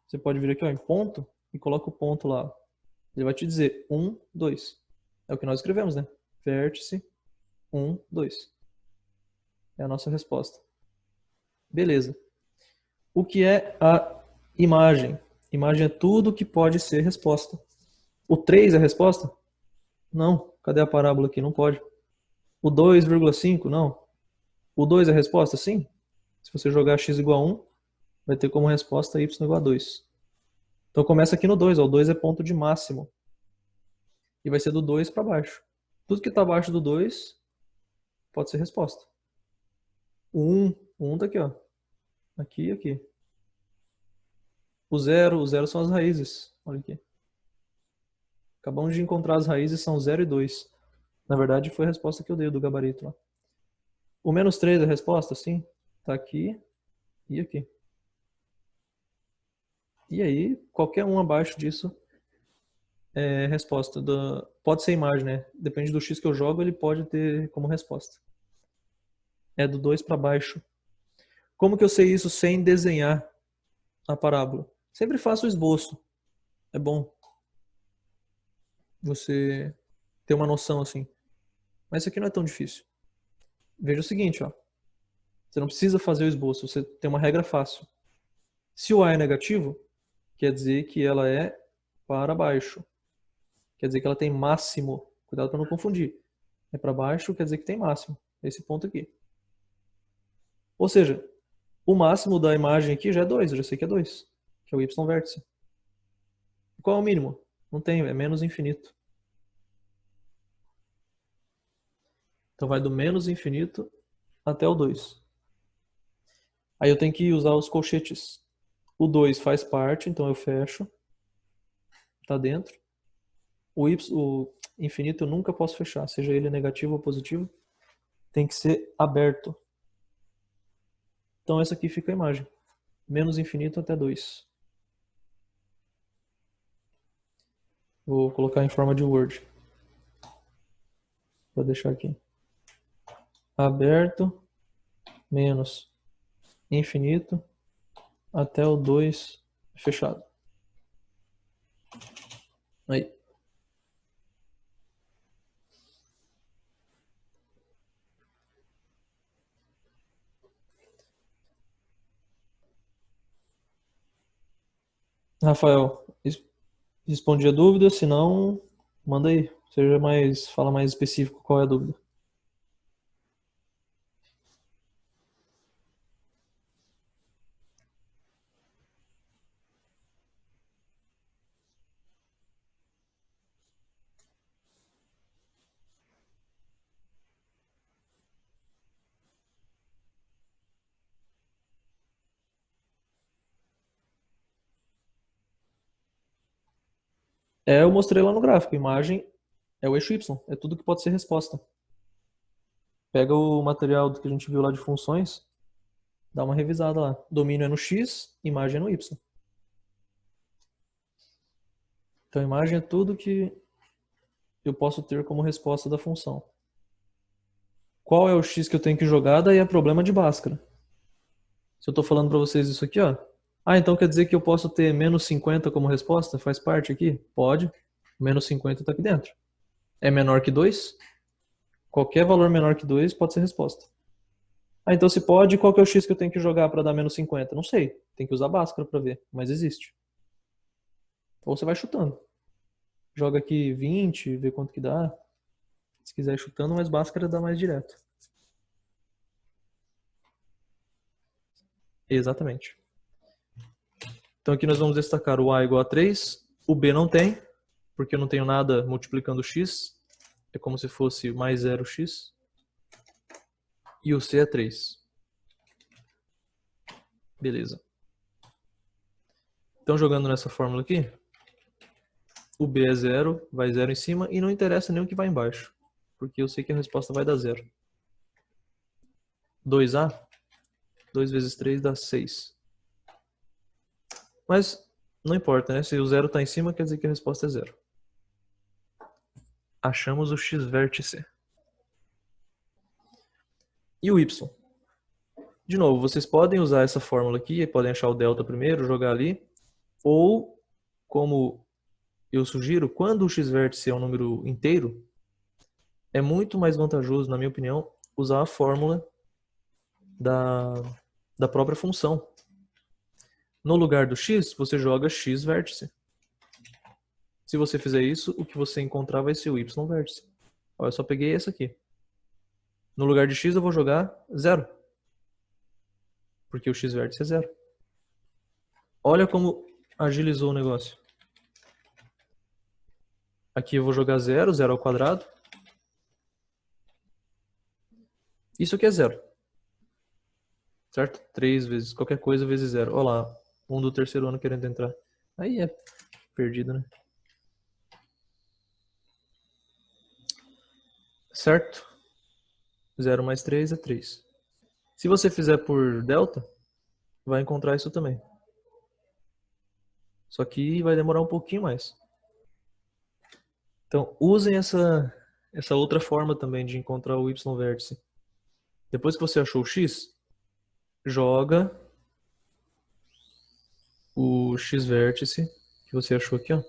Você pode vir aqui, ó, em ponto e coloca o ponto lá. Ele vai te dizer 1, 2. É o que nós escrevemos, né? Vértice 1, 2. É a nossa resposta. Beleza. O que é a imagem? Imagem é tudo que pode ser resposta. O 3 é resposta? Não. Cadê a parábola aqui? Não pode. O 2,5? Não. O 2 é resposta? Sim. Se você jogar x igual a 1, vai ter como resposta y igual a 2. Então começa aqui no 2. Ó. O 2 é ponto de máximo. E vai ser do 2 para baixo. Tudo que está abaixo do 2 pode ser resposta. O 1 tá aqui, ó. Aqui e aqui. O 0 são as raízes. Olha aqui. Acabamos de encontrar as raízes, são 0 e 2. Na verdade, foi a resposta que eu dei do gabarito lá. O menos 3 é a resposta? Sim. Tá aqui e aqui. E aí, qualquer um abaixo disso é resposta. Pode ser imagem, né? Depende do x que eu jogo, ele pode ter como resposta. É do 2 para baixo. Como que eu sei isso sem desenhar a parábola? Sempre faço o esboço. É bom você ter uma noção assim. Mas isso aqui não é tão difícil. Veja o seguinte, ó. Você não precisa fazer o esboço, você tem uma regra fácil. Se o A é negativo, quer dizer que ela é para baixo. Quer dizer que ela tem máximo. Cuidado para não confundir. É para baixo, quer dizer que tem máximo. Esse ponto aqui. Ou seja, o máximo da imagem aqui já é 2, eu já sei que é 2, que é o y vértice. Qual é o mínimo? Não tem, é menos infinito. Então vai do menos infinito até o 2. Aí eu tenho que usar os colchetes. O 2 faz parte, então eu fecho. Tá dentro. O infinito eu nunca posso fechar, seja ele negativo ou positivo. Tem que ser aberto. Então essa aqui fica a imagem. Menos infinito até 2. Vou colocar em forma de Word. Vou deixar aqui. Aberto, menos infinito, até o 2 fechado. Aí. Rafael, respondi a dúvida, se não, manda aí. Fala mais específico qual é a dúvida. Eu mostrei lá no gráfico. Imagem é o eixo Y. É tudo que pode ser resposta. Pega o material do que a gente viu lá de funções, dá uma revisada lá. Domínio é no X, imagem é no Y. Então, imagem é tudo que eu posso ter como resposta da função. Qual é o X que eu tenho que jogar? Daí é problema de Bhaskara. Se eu estou falando para vocês isso aqui, ó. Então quer dizer que eu posso ter menos 50 como resposta? Faz parte aqui? Pode. Menos 50 está aqui dentro. É menor que 2? Qualquer valor menor que 2 pode ser resposta. Então se pode, qual que é o X que eu tenho que jogar para dar menos 50? Não sei. Tem que usar Bhaskara para ver, mas existe. Ou você vai chutando. Joga aqui 20, vê quanto que dá. Se quiser ir chutando, mas Bhaskara dá mais direto. Exatamente. Então aqui nós vamos destacar o A igual a 3. O B não tem, porque eu não tenho nada multiplicando o X. É como se fosse mais 0x. E o C é 3. Beleza. Então jogando nessa fórmula aqui, o B é 0, vai 0 em cima e não interessa nem o que vai embaixo, porque eu sei que a resposta vai dar 0. 2A, 2 vezes 3 dá 6. Mas não importa, né? Se o 0 está em cima, quer dizer que a resposta é 0. Achamos o x vértice. E o y? De novo, vocês podem usar essa fórmula aqui, podem achar o delta primeiro, jogar ali, ou, como eu sugiro, quando o x vértice é um número inteiro, é muito mais vantajoso, na minha opinião, usar a fórmula da própria função. No lugar do x, você joga x vértice. Se você fizer isso, o que você encontrar vai ser o y vértice. Ó, eu só peguei essa aqui. No lugar de x eu vou jogar 0. Porque o x vértice é 0. Olha como agilizou o negócio. Aqui eu vou jogar 0, 0 ao quadrado. Isso aqui é 0. Certo? 3 vezes qualquer coisa vezes 0. Olha lá, um do terceiro ano querendo entrar. Aí é perdido, né? Certo? 0 mais 3 é 3. Se você fizer por delta, vai encontrar isso também. Só que vai demorar um pouquinho mais. Então, usem essa outra forma também de encontrar o y vértice. Depois que você achou o x, joga o x vértice que você achou aqui, ó,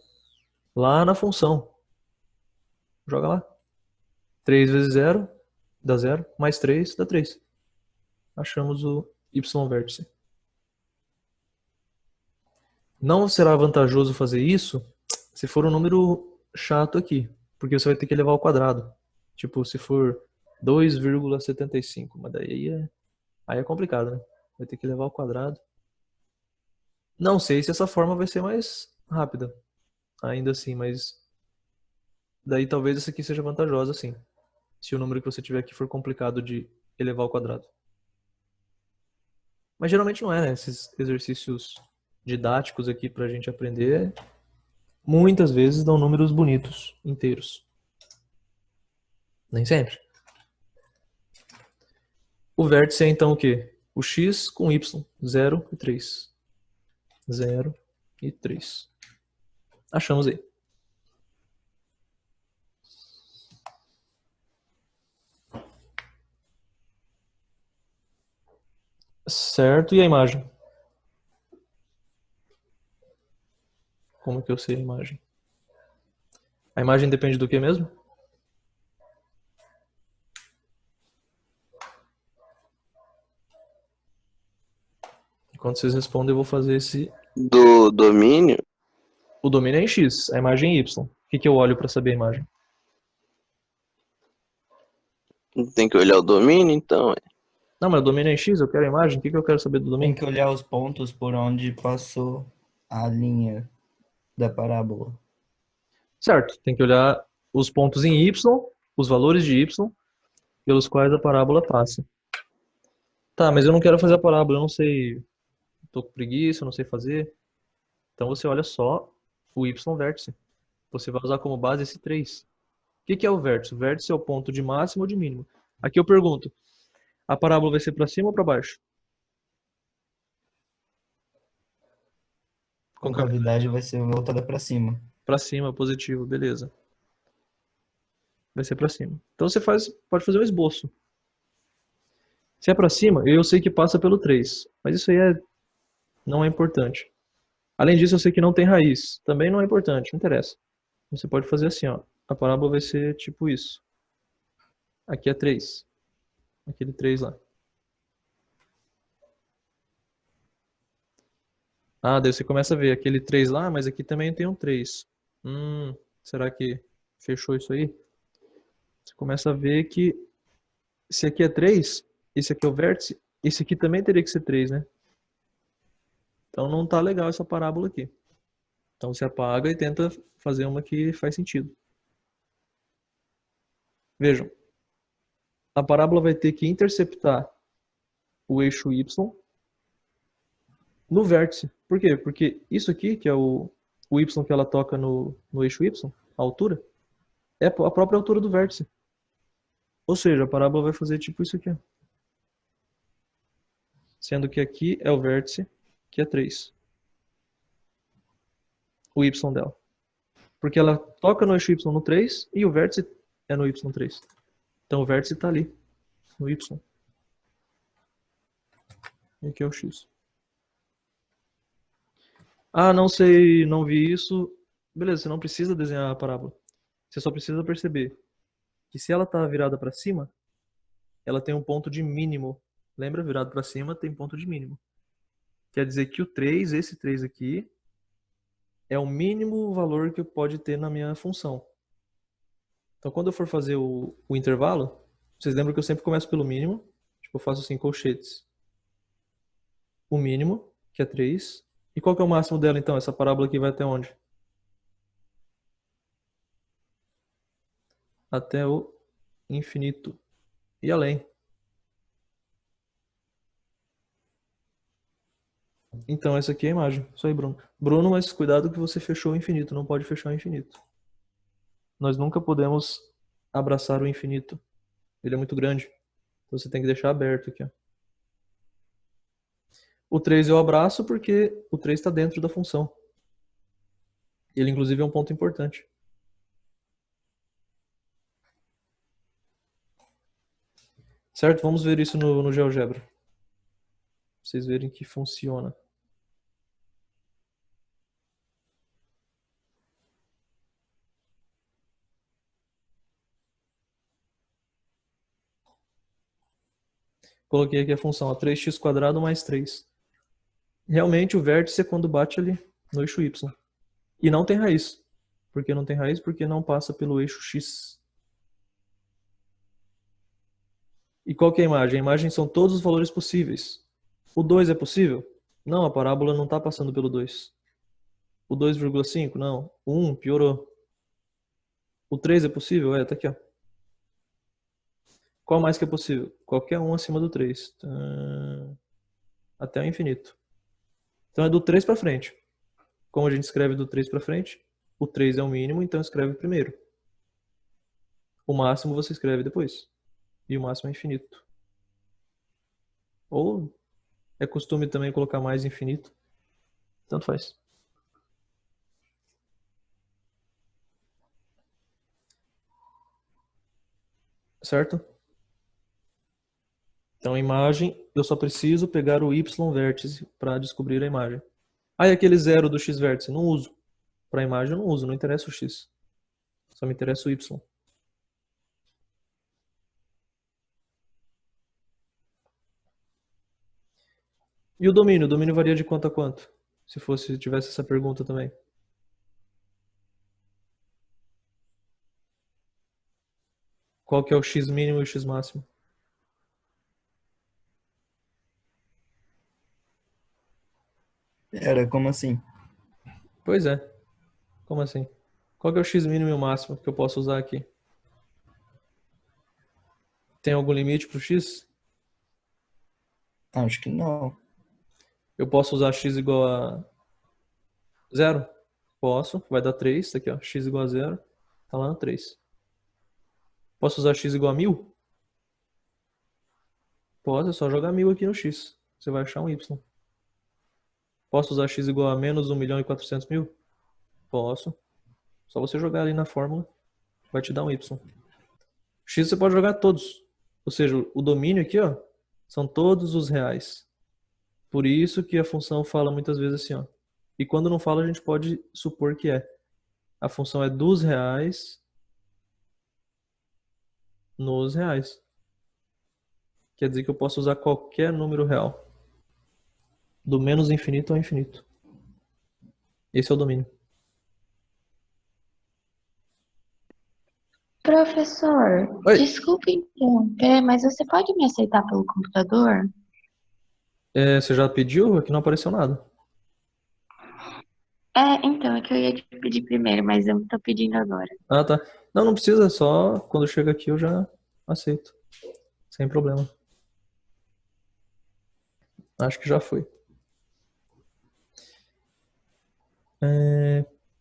lá na função. Joga lá. 3 vezes 0 dá 0, mais 3 dá 3. Achamos o y vértice. Não será vantajoso fazer isso se for um número chato aqui, porque você vai ter que elevar ao quadrado. Tipo, se for 2,75, mas daí aí é complicado, né? Vai ter que elevar ao quadrado. Não sei se essa forma vai ser mais rápida, ainda assim, mas daí talvez essa aqui seja vantajosa, sim. Se o número que você tiver aqui for complicado de elevar ao quadrado. Mas geralmente não é, né? Esses exercícios didáticos aqui pra gente aprender, muitas vezes dão números bonitos, inteiros. Nem sempre. O vértice é então o quê? O x com y, 0 e 3. 0 e 3. Achamos aí. Certo, e a imagem? Como que eu sei a imagem? A imagem depende do que mesmo? Enquanto vocês respondem, eu vou fazer esse... Do domínio? O domínio é em x, a imagem é em y. O que eu olho para saber a imagem? Tem que olhar o domínio, então. Não, mas o domínio é em x, eu quero a imagem. O que eu quero saber do Tem domínio? que olhar os pontos por onde passou a linha da parábola. Certo, tem que olhar os pontos em y, os valores de y, pelos quais a parábola passa. Tá, mas eu não quero fazer a parábola, eu não sei, tô com preguiça, eu não sei fazer. Então você olha só o y vértice. Você vai usar como base esse 3. O que é o vértice? O vértice é o ponto de máximo ou de mínimo. Aqui eu pergunto, a parábola vai ser para cima ou para baixo? A concavidade vai ser voltada para cima. Para cima, positivo, beleza. Vai ser para cima. Então você pode fazer um esboço. Se é para cima, eu sei que passa pelo 3. Mas isso aí não é importante. Além disso, eu sei que não tem raiz. Também não é importante, não interessa. Você pode fazer assim, ó. A parábola vai ser tipo isso. Aqui é 3. Aquele 3 lá. Ah, daí você começa a ver aquele 3 lá, mas aqui também tem um 3. Será que fechou isso aí? Você começa a ver que se aqui é 3, esse aqui é o vértice, esse aqui também teria que ser 3, né? Então não tá legal essa parábola aqui. Então você apaga e tenta fazer uma que faz sentido. Vejam, a parábola vai ter que interceptar o eixo y no vértice. Por quê? Porque isso aqui, que é o y que ela toca no eixo y, a altura, é a própria altura do vértice. Ou seja, a parábola vai fazer tipo isso aqui, ó. Sendo que aqui é o vértice, que é 3. O y dela. Porque ela toca no eixo y no 3 e o vértice é no y3. Então o vértice está ali, no y. E aqui é o x. Ah, não sei, não vi isso. Beleza, você não precisa desenhar a parábola. Você só precisa perceber que se ela está virada para cima, ela tem um ponto de mínimo. Lembra? Virado para cima tem ponto de mínimo. Quer dizer que o 3, esse 3 aqui, é o mínimo valor que pode ter na minha função. Então quando eu for fazer o intervalo, vocês lembram que eu sempre começo pelo mínimo. Tipo, eu faço assim, colchetes. O mínimo, que é 3. E qual que é o máximo dela então? Essa parábola aqui vai até onde? Até o infinito. E além. Então essa aqui é a imagem. Isso aí, Bruno. Bruno, mas cuidado que você fechou o infinito. Não pode fechar o infinito. Nós nunca podemos abraçar o infinito. Ele é muito grande. Então você tem que deixar aberto aqui, ó. O 3 eu abraço porque o 3 está dentro da função. Ele, inclusive, é um ponto importante. Certo? Vamos ver isso no GeoGebra. Pra vocês verem que funciona. Coloquei aqui a função, 3x² mais 3. Realmente o vértice é quando bate ali no eixo Y. E não tem raiz. Por que não tem raiz? Porque não passa pelo eixo X. E qual que é a imagem? A imagem são todos os valores possíveis. O 2 é possível? Não, a parábola não está passando pelo 2. O 2,5? Não. O 1 piorou. O 3 é possível? É, tá aqui, ó. Qual mais que é possível? Qualquer um acima do 3. Até o infinito. Então é do 3 para frente. Como a gente escreve do 3 para frente? O 3 é o mínimo, então escreve primeiro. O máximo você escreve depois. E o máximo é infinito. Ou é costume também colocar mais infinito. Tanto faz. Certo? Então, imagem, eu só preciso pegar o Y vértice para descobrir a imagem. Ah, e aquele zero do X vértice? Não uso. Para a imagem eu não uso, não interessa o X. Só me interessa o Y. E o domínio? O domínio varia de quanto a quanto? Se tivesse essa pergunta também. Qual que é o X mínimo e o X máximo? Era como assim? Pois é. Como assim? Qual que é o X mínimo e o máximo que eu posso usar aqui? Tem algum limite para o X? Acho que não. Eu posso usar X igual a 0? Posso. Vai dar 3. Tá aqui, ó. X igual a 0. Tá lá no 3. Posso usar X igual a 1000? Posso. É só jogar 1000 aqui no X. Você vai achar um Y. Posso usar X igual a menos 1.400.000? Posso. Só você jogar ali na fórmula. Vai te dar um Y. X você pode jogar todos. Ou seja, o domínio aqui, ó, são todos os reais. Por isso que a função fala muitas vezes assim, ó. E quando não fala, a gente pode supor que é. A função é dos reais nos reais. Quer dizer que eu posso usar qualquer número real. Do menos infinito ao infinito. Esse é o domínio. Professor, Oi. desculpe interromper, mas você pode me aceitar pelo computador? Você já pediu? Aqui não apareceu nada. Então, é que eu ia te pedir primeiro, mas eu tô pedindo agora. Ah, tá. Não, não precisa. Só quando chega aqui eu já aceito. Sem problema. Acho que já foi.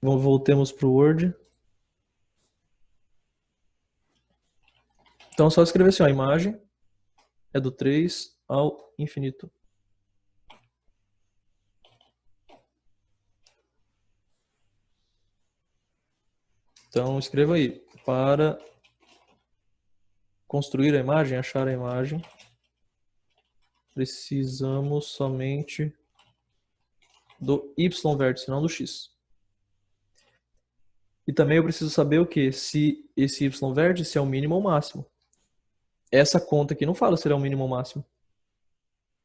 Voltemos para o Word. Então, é só escrever assim, ó, a imagem é do 3 ao infinito. Então, escreva aí, para construir a imagem, achar a imagem, precisamos somente do Y vértice, não do X. E também eu preciso saber o que? Se esse Y vértice é o mínimo ou o máximo. Essa conta aqui não fala se ele é o mínimo ou o máximo.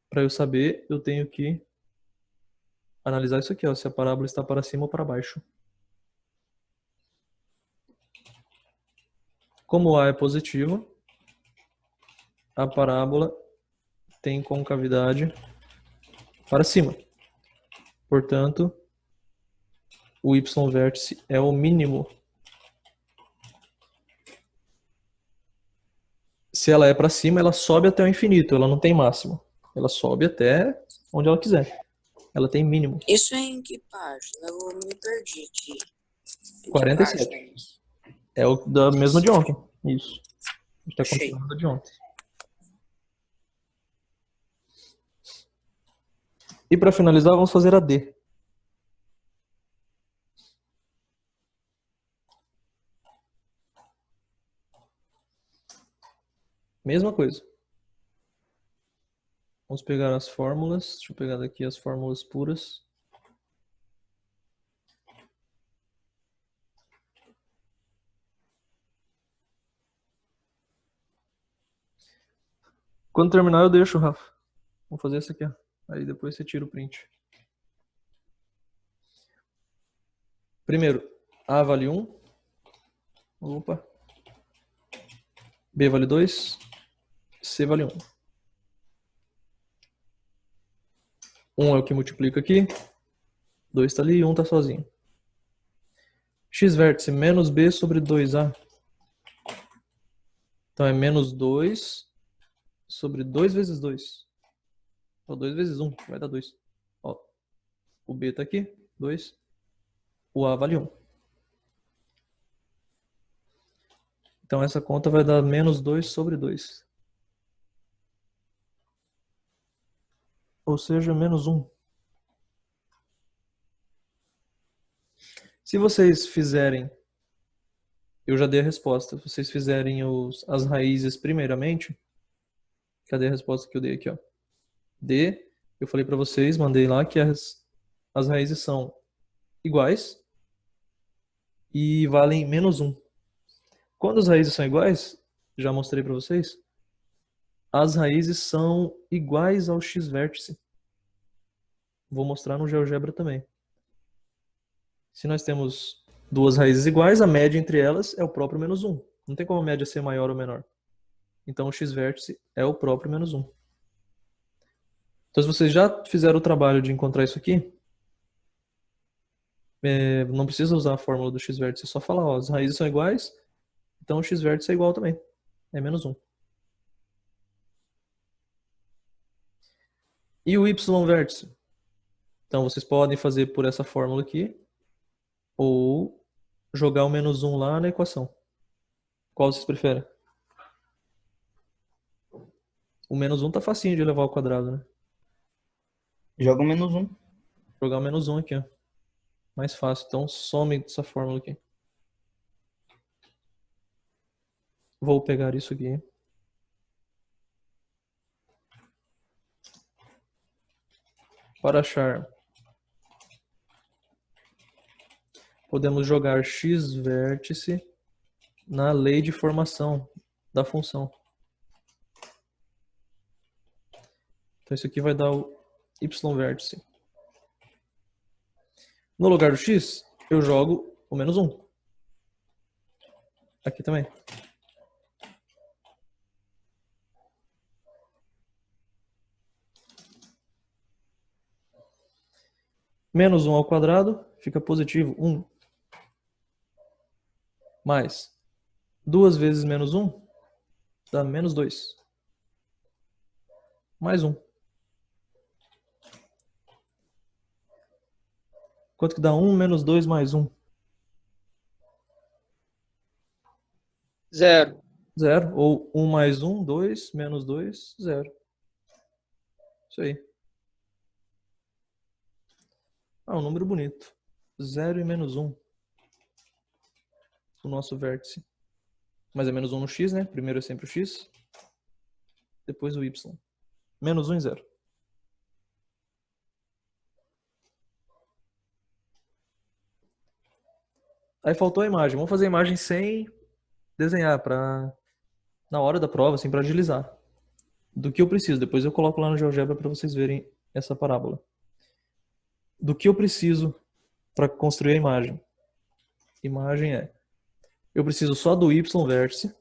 Para eu saber, eu tenho que analisar isso aqui, ó, se a parábola está para cima ou para baixo. Como A é positivo, a parábola tem concavidade para cima. Portanto, o Y vértice é o mínimo. Se ela é para cima, ela sobe até o infinito, ela não tem máximo. Ela sobe até onde ela quiser. Ela tem mínimo. Isso é em que página? Eu me perdi aqui. Em que 47. página é isso? É o da mesma de ontem. Isso. A gente está Achei. continuando de ontem. E para finalizar, vamos fazer a D. Mesma coisa. Vamos pegar as fórmulas. Deixa eu pegar daqui as fórmulas puras. Quando terminar, eu deixo, Rafa. Vamos fazer isso aqui, ó. Aí depois você tira o print. Primeiro, A vale 1. Opa. B vale 2. C vale 1. 1 é o que multiplica aqui. 2 está ali e 1 está sozinho. X vértice menos B sobre 2A. Então é menos 2 sobre 2 vezes 2. Ou 2 vezes 1, vai dar 2. Ó, o B está aqui, 2. O A vale 1. Então essa conta vai dar menos 2 sobre 2. Ou seja, menos 1. Se vocês fizerem, eu já dei a resposta, se vocês fizerem as raízes primeiramente, cadê a resposta que eu dei aqui, ó? D, eu falei para vocês, mandei lá que as raízes são iguais e valem menos 1. Quando as raízes são iguais, já mostrei para vocês, as raízes são iguais ao x vértice. Vou mostrar no GeoGebra também. Se nós temos duas raízes iguais, a média entre elas é o próprio menos 1. Não tem como a média ser maior ou menor. Então o x vértice é o próprio menos 1. Então se vocês já fizeram o trabalho de encontrar isso aqui, não precisa usar a fórmula do x vértice, é só falar, ó, as raízes são iguais, então o x vértice é igual também. É menos 1. E o y vértice? Então vocês podem fazer por essa fórmula aqui, ou jogar o menos 1 lá na equação. Qual vocês preferem? O menos 1 tá facinho de levar ao quadrado, né? Joga o menos 1. Jogar o menos 1 aqui, ó. Mais fácil. Então some essa fórmula aqui. Vou pegar isso aqui. Para achar, podemos jogar x vértice na lei de formação da função. Então isso aqui vai dar o y vértice. No lugar do x, eu jogo o menos 1. Aqui também. Menos 1 ao quadrado fica positivo 1. Mais 2 vezes menos 1 dá menos 2. Mais 1. Quanto que dá 1 menos 2 mais 1? 0. 0. Ou 1 mais 1, 2, menos 2, 0. Isso aí. Ah, um número bonito. 0 e menos 1. O nosso vértice. Mas é menos 1 no x, né? Primeiro é sempre o x. Depois o y. Menos 1 e 0. Aí faltou a imagem. Vamos fazer a imagem sem desenhar, na hora da prova, assim, para agilizar. Do que eu preciso. Depois eu coloco lá no GeoGebra para vocês verem essa parábola. Do que eu preciso para construir a imagem? Imagem é: eu preciso só do y vértice.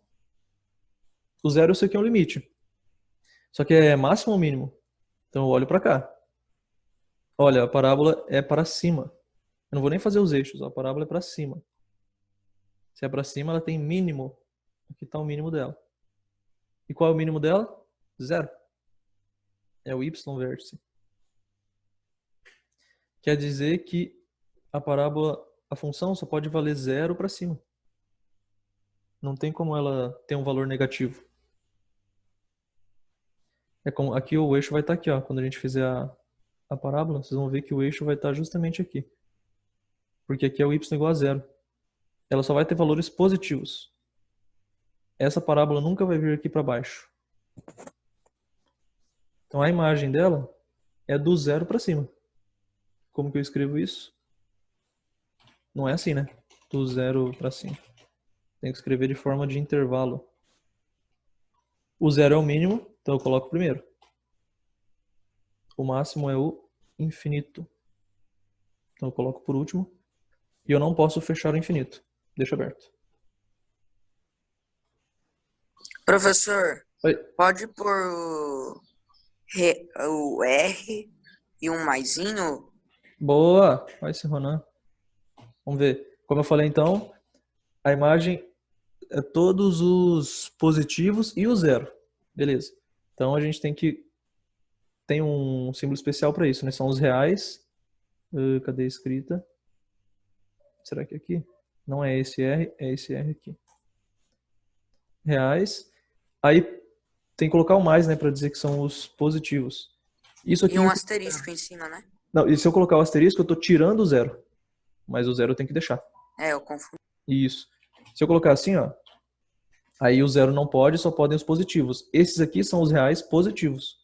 O 0 eu sei que é um limite. Só que é máximo ou mínimo? Então eu olho para cá. Olha, a parábola é para cima. Eu não vou nem fazer os eixos, a parábola é para cima. Se é para cima, ela tem mínimo. Aqui está o mínimo dela. E qual é o mínimo dela? 0. É o y vértice. Quer dizer que a parábola, a função só pode valer 0 para cima. Não tem como ela ter um valor negativo. É como, aqui o eixo vai estar aqui, ó, quando a gente fizer a parábola, vocês vão ver que o eixo vai estar justamente aqui. Porque aqui é o y igual a 0. Ela só vai ter valores positivos. Essa parábola nunca vai vir aqui para baixo. Então a imagem dela é do 0 para cima. Como que eu escrevo isso? Não é assim, né? Do 0 para cima. Tem que escrever de forma de intervalo. O 0 é o mínimo, então eu coloco primeiro. O máximo é o infinito. Então eu coloco por último. E eu não posso fechar o infinito. Deixa aberto. Professor, Oi. pode pôr o R e um maisinho? Boa! Vai se Ronan. Vamos ver. Como eu falei então, a imagem é todos os positivos e o 0. Beleza. Então a gente tem um símbolo especial para isso, né? São os reais. Cadê a escrita? Será que é aqui? Não é esse R, é esse R aqui. Reais. Aí tem que colocar o mais, né, para dizer que são os positivos. Isso aqui. E um asterisco em cima, né? Não, e se eu colocar o asterisco, eu estou tirando o 0. Mas o 0 eu tenho que deixar. É, eu confundo. Isso. Se eu colocar assim, ó, aí o 0 não pode, só podem os positivos. Esses aqui são os reais positivos.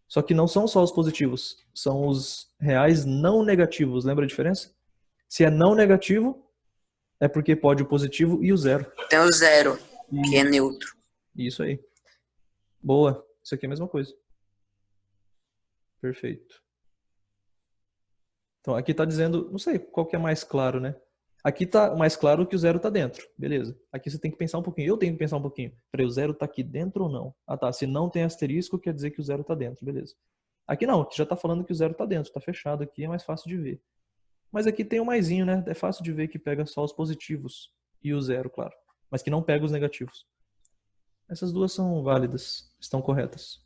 Só que não são só os positivos, são os reais não negativos. Lembra a diferença? Se é não negativo, é porque pode o positivo e o 0. Tem o 0, que é neutro. Isso aí. Boa. Isso aqui é a mesma coisa. Perfeito. Então aqui está dizendo, não sei qual que é mais claro, né? Aqui está mais claro que o 0 está dentro. Beleza. Aqui você tem que pensar um pouquinho. Eu tenho que pensar um pouquinho. Peraí, o 0 está aqui dentro ou não? Ah tá, se não tem asterisco, quer dizer que o 0 está dentro. Beleza. Aqui não, aqui já está falando que o 0 está dentro. Está fechado aqui, é mais fácil de ver. Mas aqui tem um maisinho, né? É fácil de ver que pega só os positivos. E o 0, claro. Mas que não pega os negativos. Essas duas são válidas. Estão corretas.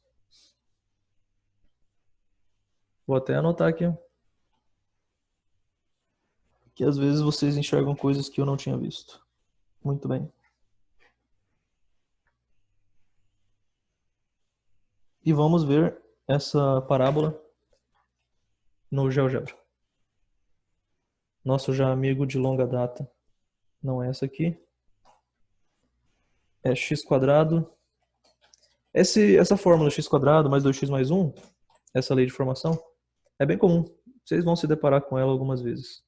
Vou até anotar aqui, ó. Que às vezes vocês enxergam coisas que eu não tinha visto. Muito bem. E vamos ver essa parábola no GeoGebra. Nosso já amigo de longa data. Não é essa aqui. É x². Essa fórmula x² mais 2x mais 1, essa lei de formação, é bem comum. Vocês vão se deparar com ela algumas vezes.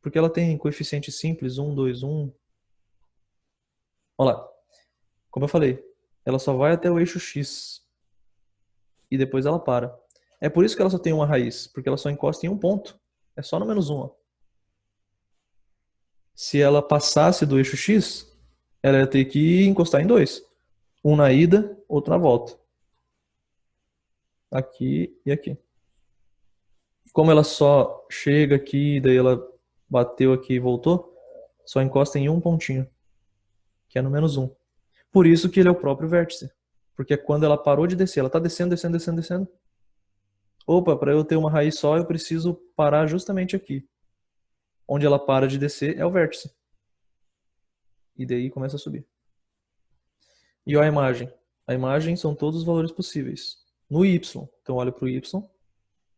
Porque ela tem coeficiente simples, 1, 2, 1. Olha lá. Como eu falei, ela só vai até o eixo x. E depois ela para. É por isso que ela só tem uma raiz, porque ela só encosta em um ponto. É só no menos 1. Ó. Se ela passasse do eixo x, ela ia ter que encostar em 2. Um na ida, outro na volta. Aqui e aqui. Como ela só chega aqui, daí ela bateu aqui e voltou, só encosta em um pontinho, que é no menos 1. Por isso que ele é o próprio vértice. Porque quando ela parou de descer, ela está descendo, descendo, descendo, descendo. Opa, para eu ter uma raiz só, eu preciso parar justamente aqui. Onde ela para de descer é o vértice. E daí começa a subir. E olha a imagem. A imagem são todos os valores possíveis. No y, então olha para o y.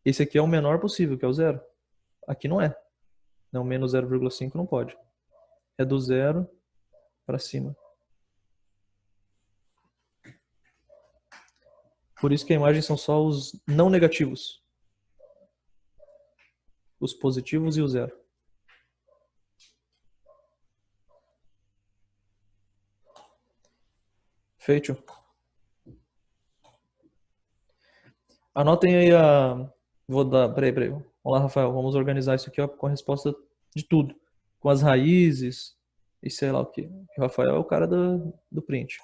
Esse aqui é o menor possível, que é o 0. Aqui não é. Não, menos 0,5 não pode. É do 0 para cima. Por isso que a imagem são só os não negativos. Os positivos e o 0. Feito. Anotem aí a... Vou dar... Peraí. Vamos lá, Rafael. Vamos organizar isso aqui ó, com a resposta de tudo. Com as raízes e sei lá o que. O Rafael é o cara do print.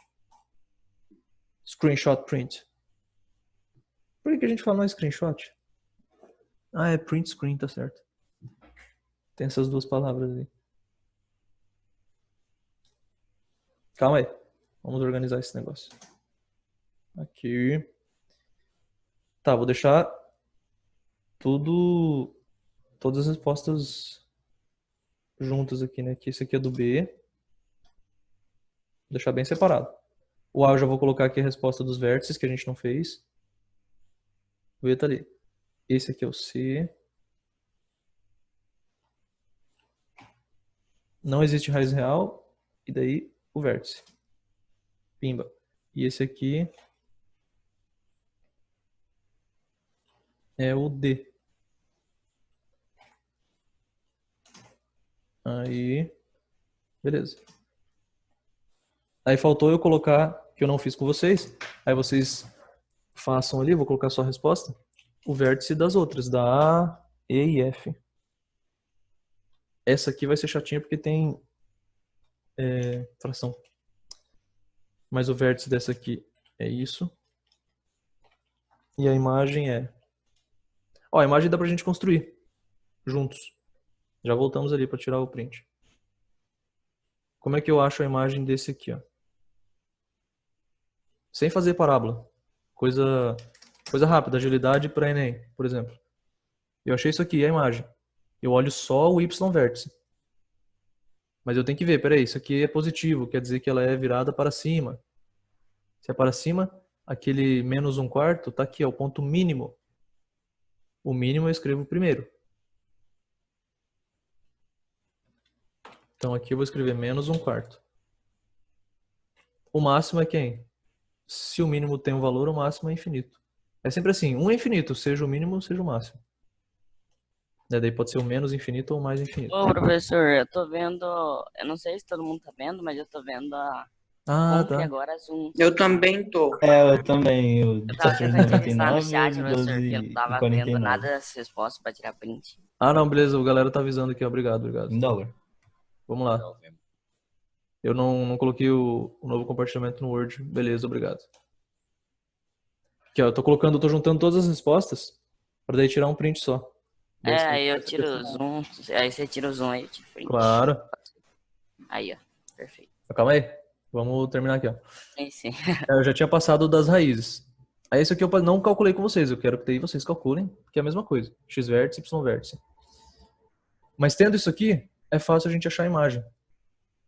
Screenshot print. Por que a gente fala não é screenshot? Ah, é print screen, tá certo. Tem essas duas palavras ali. Calma aí. Vamos organizar esse negócio. Aqui. Tá, vou deixar todas as respostas juntas aqui, né? Que esse aqui é do B. Vou deixar bem separado. O A eu já vou colocar aqui a resposta dos vértices que a gente não fez. O E tá ali. Esse aqui é o C. Não existe raiz real. E daí o vértice. Pimba. E esse aqui é o D. Aí, beleza. Aí faltou eu colocar, que eu não fiz com vocês. Aí vocês façam ali, vou colocar só a resposta. O vértice das outras, da A, E e F. Essa aqui vai ser chatinha porque tem fração. Mas o vértice dessa aqui é isso. E a imagem é... Ó, a imagem dá pra gente construir juntos. Já voltamos ali para tirar o print. Como é que eu acho a imagem desse aqui, ó? Sem fazer parábola. Coisa rápida, agilidade para Enem, por exemplo. Eu achei isso aqui, a imagem. Eu olho só o Y vértice. Mas eu tenho que ver, peraí, isso aqui é positivo, quer dizer que ela é virada para cima. Se é para cima, aquele menos 1/4 tá aqui, é o ponto mínimo. O mínimo eu escrevo primeiro. Então aqui eu vou escrever menos 1/4. O máximo é quem? Se o mínimo tem um valor, o máximo é infinito. É sempre assim, um é infinito, seja o mínimo, seja o máximo. Daí pode ser o menos infinito ou o mais infinito. Ô, professor, eu tô vendo, eu não sei se todo mundo tá vendo, mas eu tô vendo a Ah, compre tá. agora Zoom. Eu também tô. Eu também. Eu tava tentando entrevistar no 14,99, chat, professor, porque eu não tava vendo 12,49. nada das respostas pra tirar print. Ah, não, beleza, o galera tá avisando aqui, obrigado. Em dólar. Vamos lá. Eu não coloquei o novo compartilhamento no Word. Beleza, obrigado. Aqui, ó, eu tô juntando todas as respostas para daí tirar um print só. Daí você Aí eu vai tiro o zoom, aí você tira o zoom aí, eu tiro print. Claro. Aí, ó, perfeito. Calma aí. Vamos terminar aqui, ó. Sim. Eu já tinha passado das raízes. Aí isso aqui eu não calculei com vocês. Eu quero que daí vocês calculem, que é a mesma coisa. X vértice, Y vértice. Mas tendo isso aqui, é fácil a gente achar a imagem.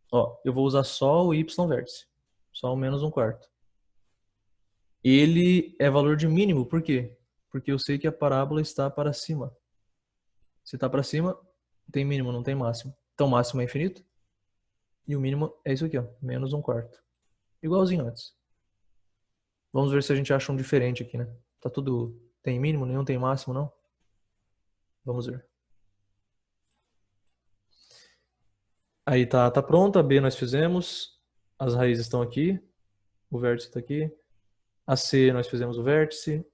Ó, eu vou usar só o Y vértice. Só o menos 1/4. Ele é valor de mínimo, por quê? Porque eu sei que a parábola está para cima. Se está para cima, tem mínimo, não tem máximo. Então o máximo é infinito. E o mínimo é isso aqui, ó, menos 1/4. Igualzinho antes. Vamos ver se a gente acha um diferente aqui, né? Tá tudo... Tem mínimo, nenhum tem máximo, não? Vamos ver. Aí tá pronto, a B nós fizemos. As raízes estão aqui. O vértice está aqui. A C nós fizemos o vértice.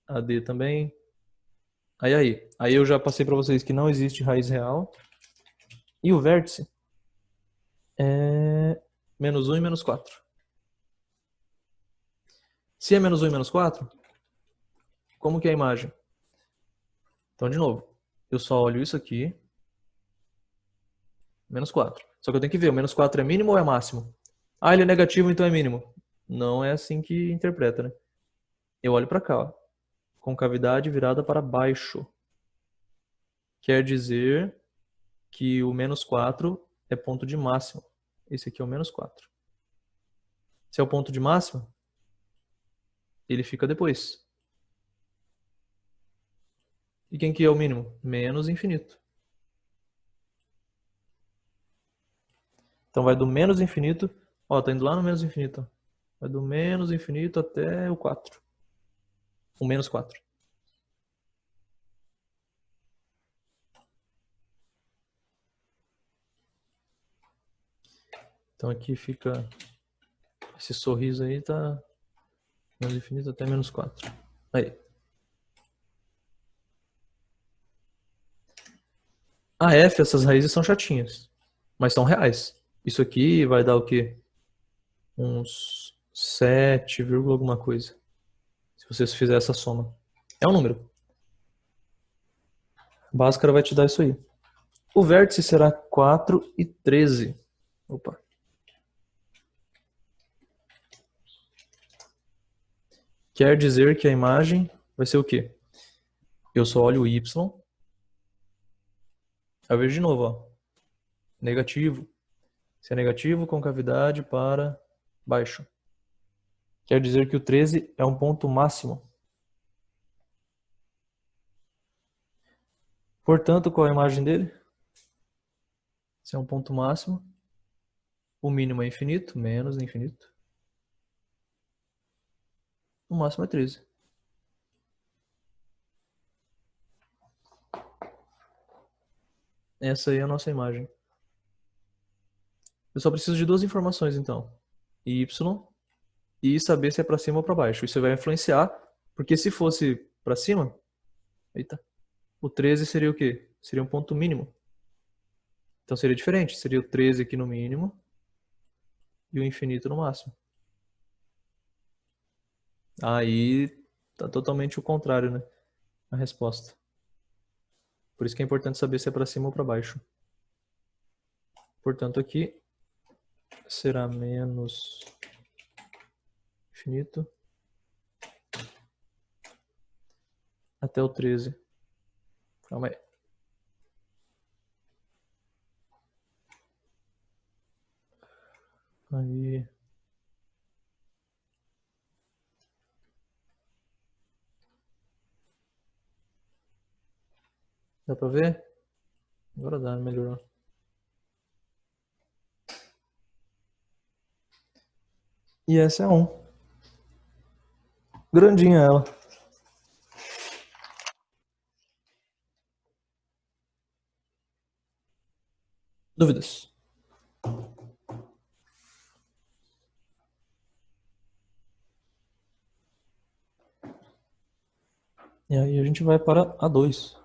A D também. Aí eu já passei para vocês que não existe raiz real. E o vértice é menos 1 e menos 4. Se é menos 1 e menos 4, como que é a imagem? Então, de novo, eu só olho isso aqui. Menos 4. Só que eu tenho que ver, o menos 4 é mínimo ou é máximo? Ah, ele é negativo, então é mínimo. Não é assim que interpreta, né? Eu olho para cá, ó. Concavidade virada para baixo. Quer dizer que o menos 4 é ponto de máximo. Esse aqui é o menos 4. Se é o ponto de máximo, ele fica depois. E quem que é o mínimo? Menos infinito. Então vai do menos infinito, ó, tá indo lá no menos infinito. Vai do menos infinito até o 4. O menos 4. Então aqui fica... Esse sorriso aí tá... Menos infinito até menos 4. Aí. A F, essas raízes são chatinhas. Mas são reais. Isso aqui vai dar o quê? Uns 7, alguma coisa. Se você fizer essa soma. É um número. Bhaskara vai te dar isso aí. O vértice será 4 e 13. Opa. Quer dizer que a imagem vai ser o quê? Eu só olho o Y. Eu vejo de novo, ó. Negativo. Se é negativo, concavidade para baixo. Quer dizer que o 13 é um ponto máximo. Portanto, qual é a imagem dele? Esse é um ponto máximo. O mínimo é infinito, menos infinito. O máximo é 13. Essa aí é a nossa imagem. Eu só preciso de duas informações, então. Y e saber se é para cima ou para baixo. Isso vai influenciar, porque se fosse para cima, eita, o 13 seria o quê? Seria um ponto mínimo. Então seria diferente. Seria o 13 aqui no mínimo e o infinito no máximo. Aí tá totalmente o contrário, né? A resposta. Por isso que é importante saber se é para cima ou para baixo. Portanto, aqui será menos infinito até o 13. Calma aí. Aí. Dá pra ver? Agora dá, melhorou. E essa é 1. Grandinha ela. Dúvidas? E aí a gente vai para a 2.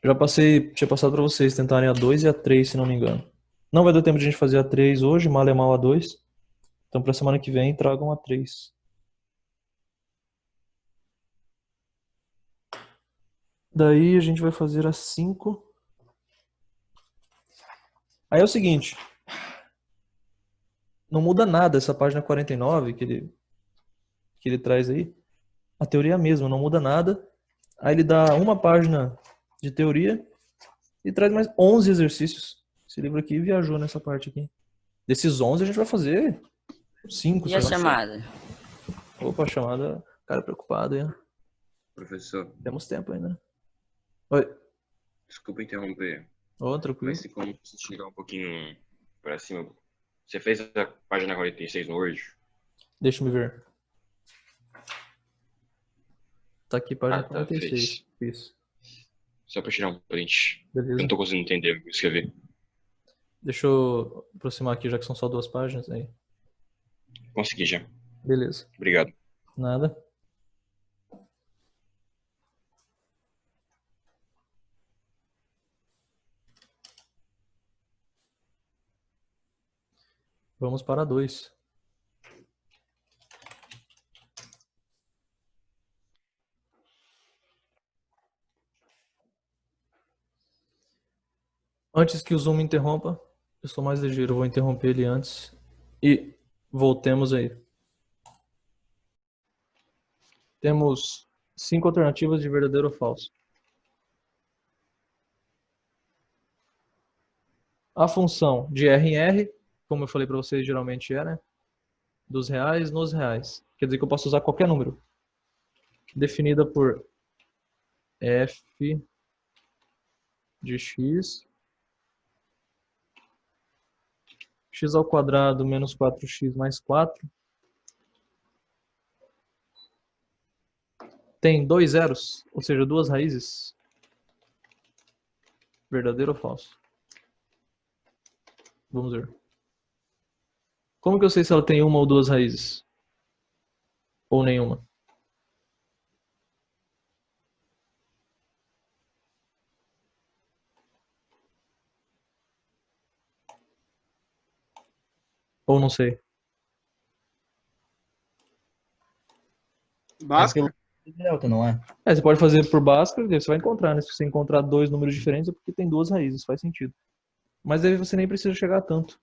Tinha passado para vocês tentarem a 2 e a 3, se não me engano. Não vai dar tempo de a gente fazer a 3 hoje, mal é mal a 2. Então para semana que vem tragam a 3. Daí a gente vai fazer a 5. Aí é o seguinte. Não muda nada essa página 49 que ele traz aí. A teoria é a mesma, não muda nada. Aí ele dá uma página de teoria e traz mais 11 exercícios. Esse livro aqui viajou nessa parte aqui. Desses 11 a gente vai fazer 5. E a chamada? Opa, a chamada. Cara preocupado, hein? Professor, Temos tempo ainda. Oi. desculpa interromper, Ô, tranquilo. mas tem como você chegar um pouquinho pra cima? Você fez a página 46 no Word? Deixa eu me ver. Tá aqui, página tá, 46. fez. Isso. Só pra tirar um print. Eu Beleza. não tô conseguindo entender o que eu escrevi. Deixa eu aproximar aqui, já que são só 2 páginas aí. Consegui já. Beleza. Obrigado. Nada. Vamos para 2. Antes que o Zoom me interrompa, eu sou mais ligeiro, vou interromper ele antes. E voltemos aí. Temos 5 alternativas de verdadeiro ou falso. A função de R em R, como eu falei para vocês, geralmente é, né? Dos reais nos reais. Quer dizer que eu posso usar qualquer número. Definida por f de x. X ao quadrado menos 4x mais 4. Tem 2 zeros, ou seja, 2 raízes. Verdadeiro ou falso? Vamos ver. Como que eu sei se ela tem uma ou 2 raízes? Ou nenhuma? Ou não sei? Bhaskara? Delta, não é? Você pode fazer por Bhaskara, você vai encontrar, né? Se você encontrar 2 números diferentes é porque tem 2 raízes, faz sentido. Mas aí você nem precisa chegar a tanto.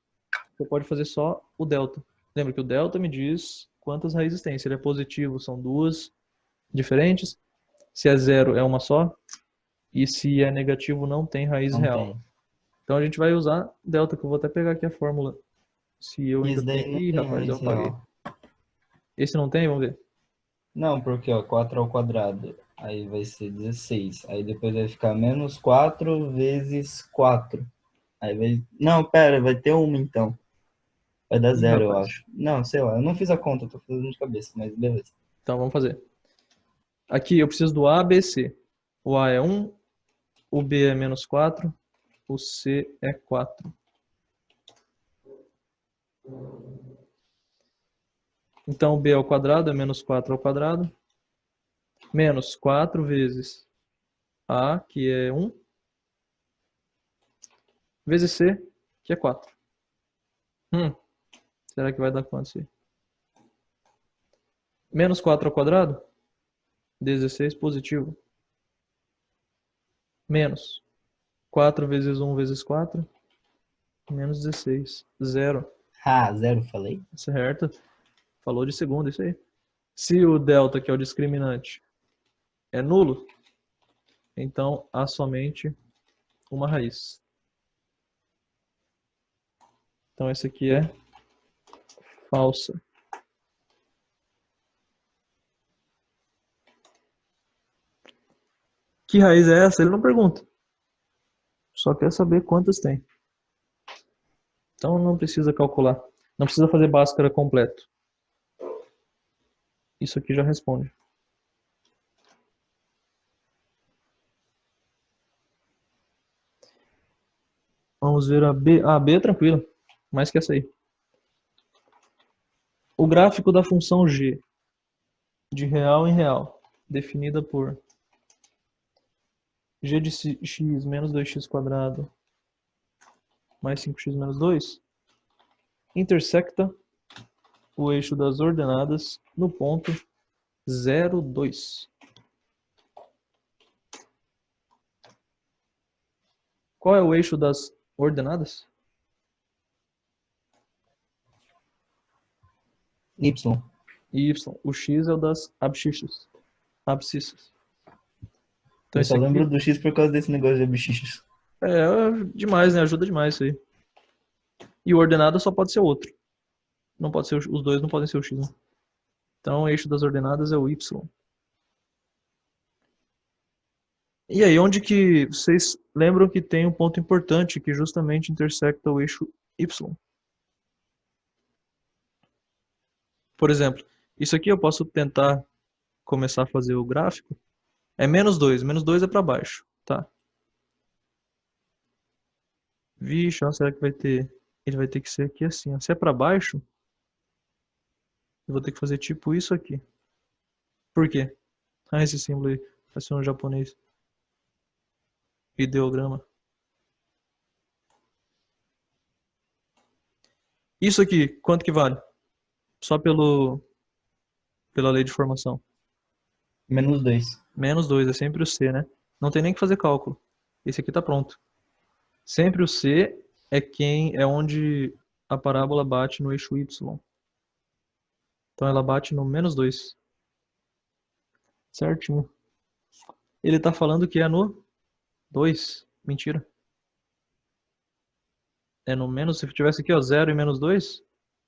Você pode fazer só o delta. Lembra que o delta me diz quantas raízes tem. Se ele é positivo, são 2 diferentes. Se é 0, é uma só. E se é negativo, não tem raiz Não real. tem. Então a gente vai usar delta, que eu vou até pegar aqui a fórmula. Se eu ainda Isso daí tenho... não Ih, tem rapaz, eu raiz apaguei. real. Esse não tem? Vamos ver. Não, porque ó, 4 ao quadrado Aí vai ser 16. Aí depois vai ficar menos 4 vezes 4. Aí vai... Não, pera, vai ter uma então. Vai dar Ih, 0, eu rapaz. acho. Não, sei lá, eu não fiz a conta, tô fazendo de cabeça, mas beleza. Então vamos fazer. Aqui eu preciso do A, B, C. O A é 1, o B é menos 4, o C é 4. Então o B ao quadrado é menos 4 ao quadrado. Menos 4 vezes A, que é 1, vezes C, que é 4. Será que vai dar quanto isso aí? Menos 4 ao quadrado, 16 positivo. Menos 4 vezes 1 vezes 4, menos 16. 0. Ah, 0, falei? Certo? Falou de segundo, isso aí. Se o delta, que é o discriminante, é nulo, então há somente uma raiz. Então essa aqui é falsa. Que raiz é essa? Ele não pergunta. Só quer saber quantas tem. Então não precisa calcular. Não precisa fazer Bhaskara completo. Isso aqui já responde. Vamos ver a B. A B é tranquila. Mais que essa aí. O gráfico da função g de real em real, definida por g de x menos 2x quadrado mais 5x menos 2, intersecta o eixo das ordenadas no ponto 0, 2. Qual é o eixo das ordenadas? Y. Y. O x é o das abscissas. Então Eu esse só lembro aqui do X por causa desse negócio de abscissas. é demais, né? Ajuda demais isso aí. E o ordenado só pode ser outro. Não pode ser os dois, não podem ser o x, né? Então o eixo das ordenadas é o y. E aí, onde que vocês lembram que tem um ponto importante que justamente intersecta o eixo y? Por exemplo, isso aqui eu posso tentar começar a fazer o gráfico. É menos 2. Menos 2 é para baixo, tá? Vixe, ó, será que vai ter... Ele vai ter que ser aqui assim, ó. Se é para baixo, eu vou ter que fazer tipo isso aqui. Por quê? Ah, esse símbolo aí. Vai ser um japonês. Ideograma. Isso aqui, quanto que vale? Só pela lei de formação. Menos 2. Menos 2 é sempre o C, né? Não tem nem que fazer cálculo. Esse aqui tá pronto. Sempre o C é onde a parábola bate no eixo Y. Então ela bate no menos 2. Certinho. Ele tá falando que é no 2. Mentira. É no menos, se tivesse aqui, ó, 0 e menos 2,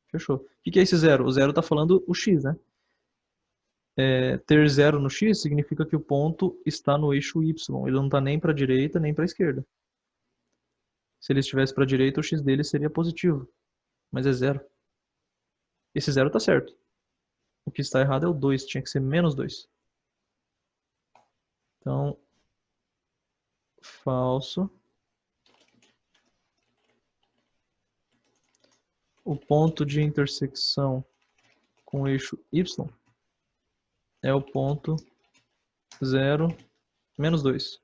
fechou. O que é esse 0? O 0 tá falando o x, né? Ter 0 no x significa que o ponto está no eixo y. Ele não está nem para a direita nem para a esquerda. Se ele estivesse para a direita, o x dele seria positivo. Mas é 0. Esse 0 está certo. O que está errado é o 2. Tinha que ser menos 2. Então, falso. O ponto de intersecção com o eixo y é o ponto 0, menos 2.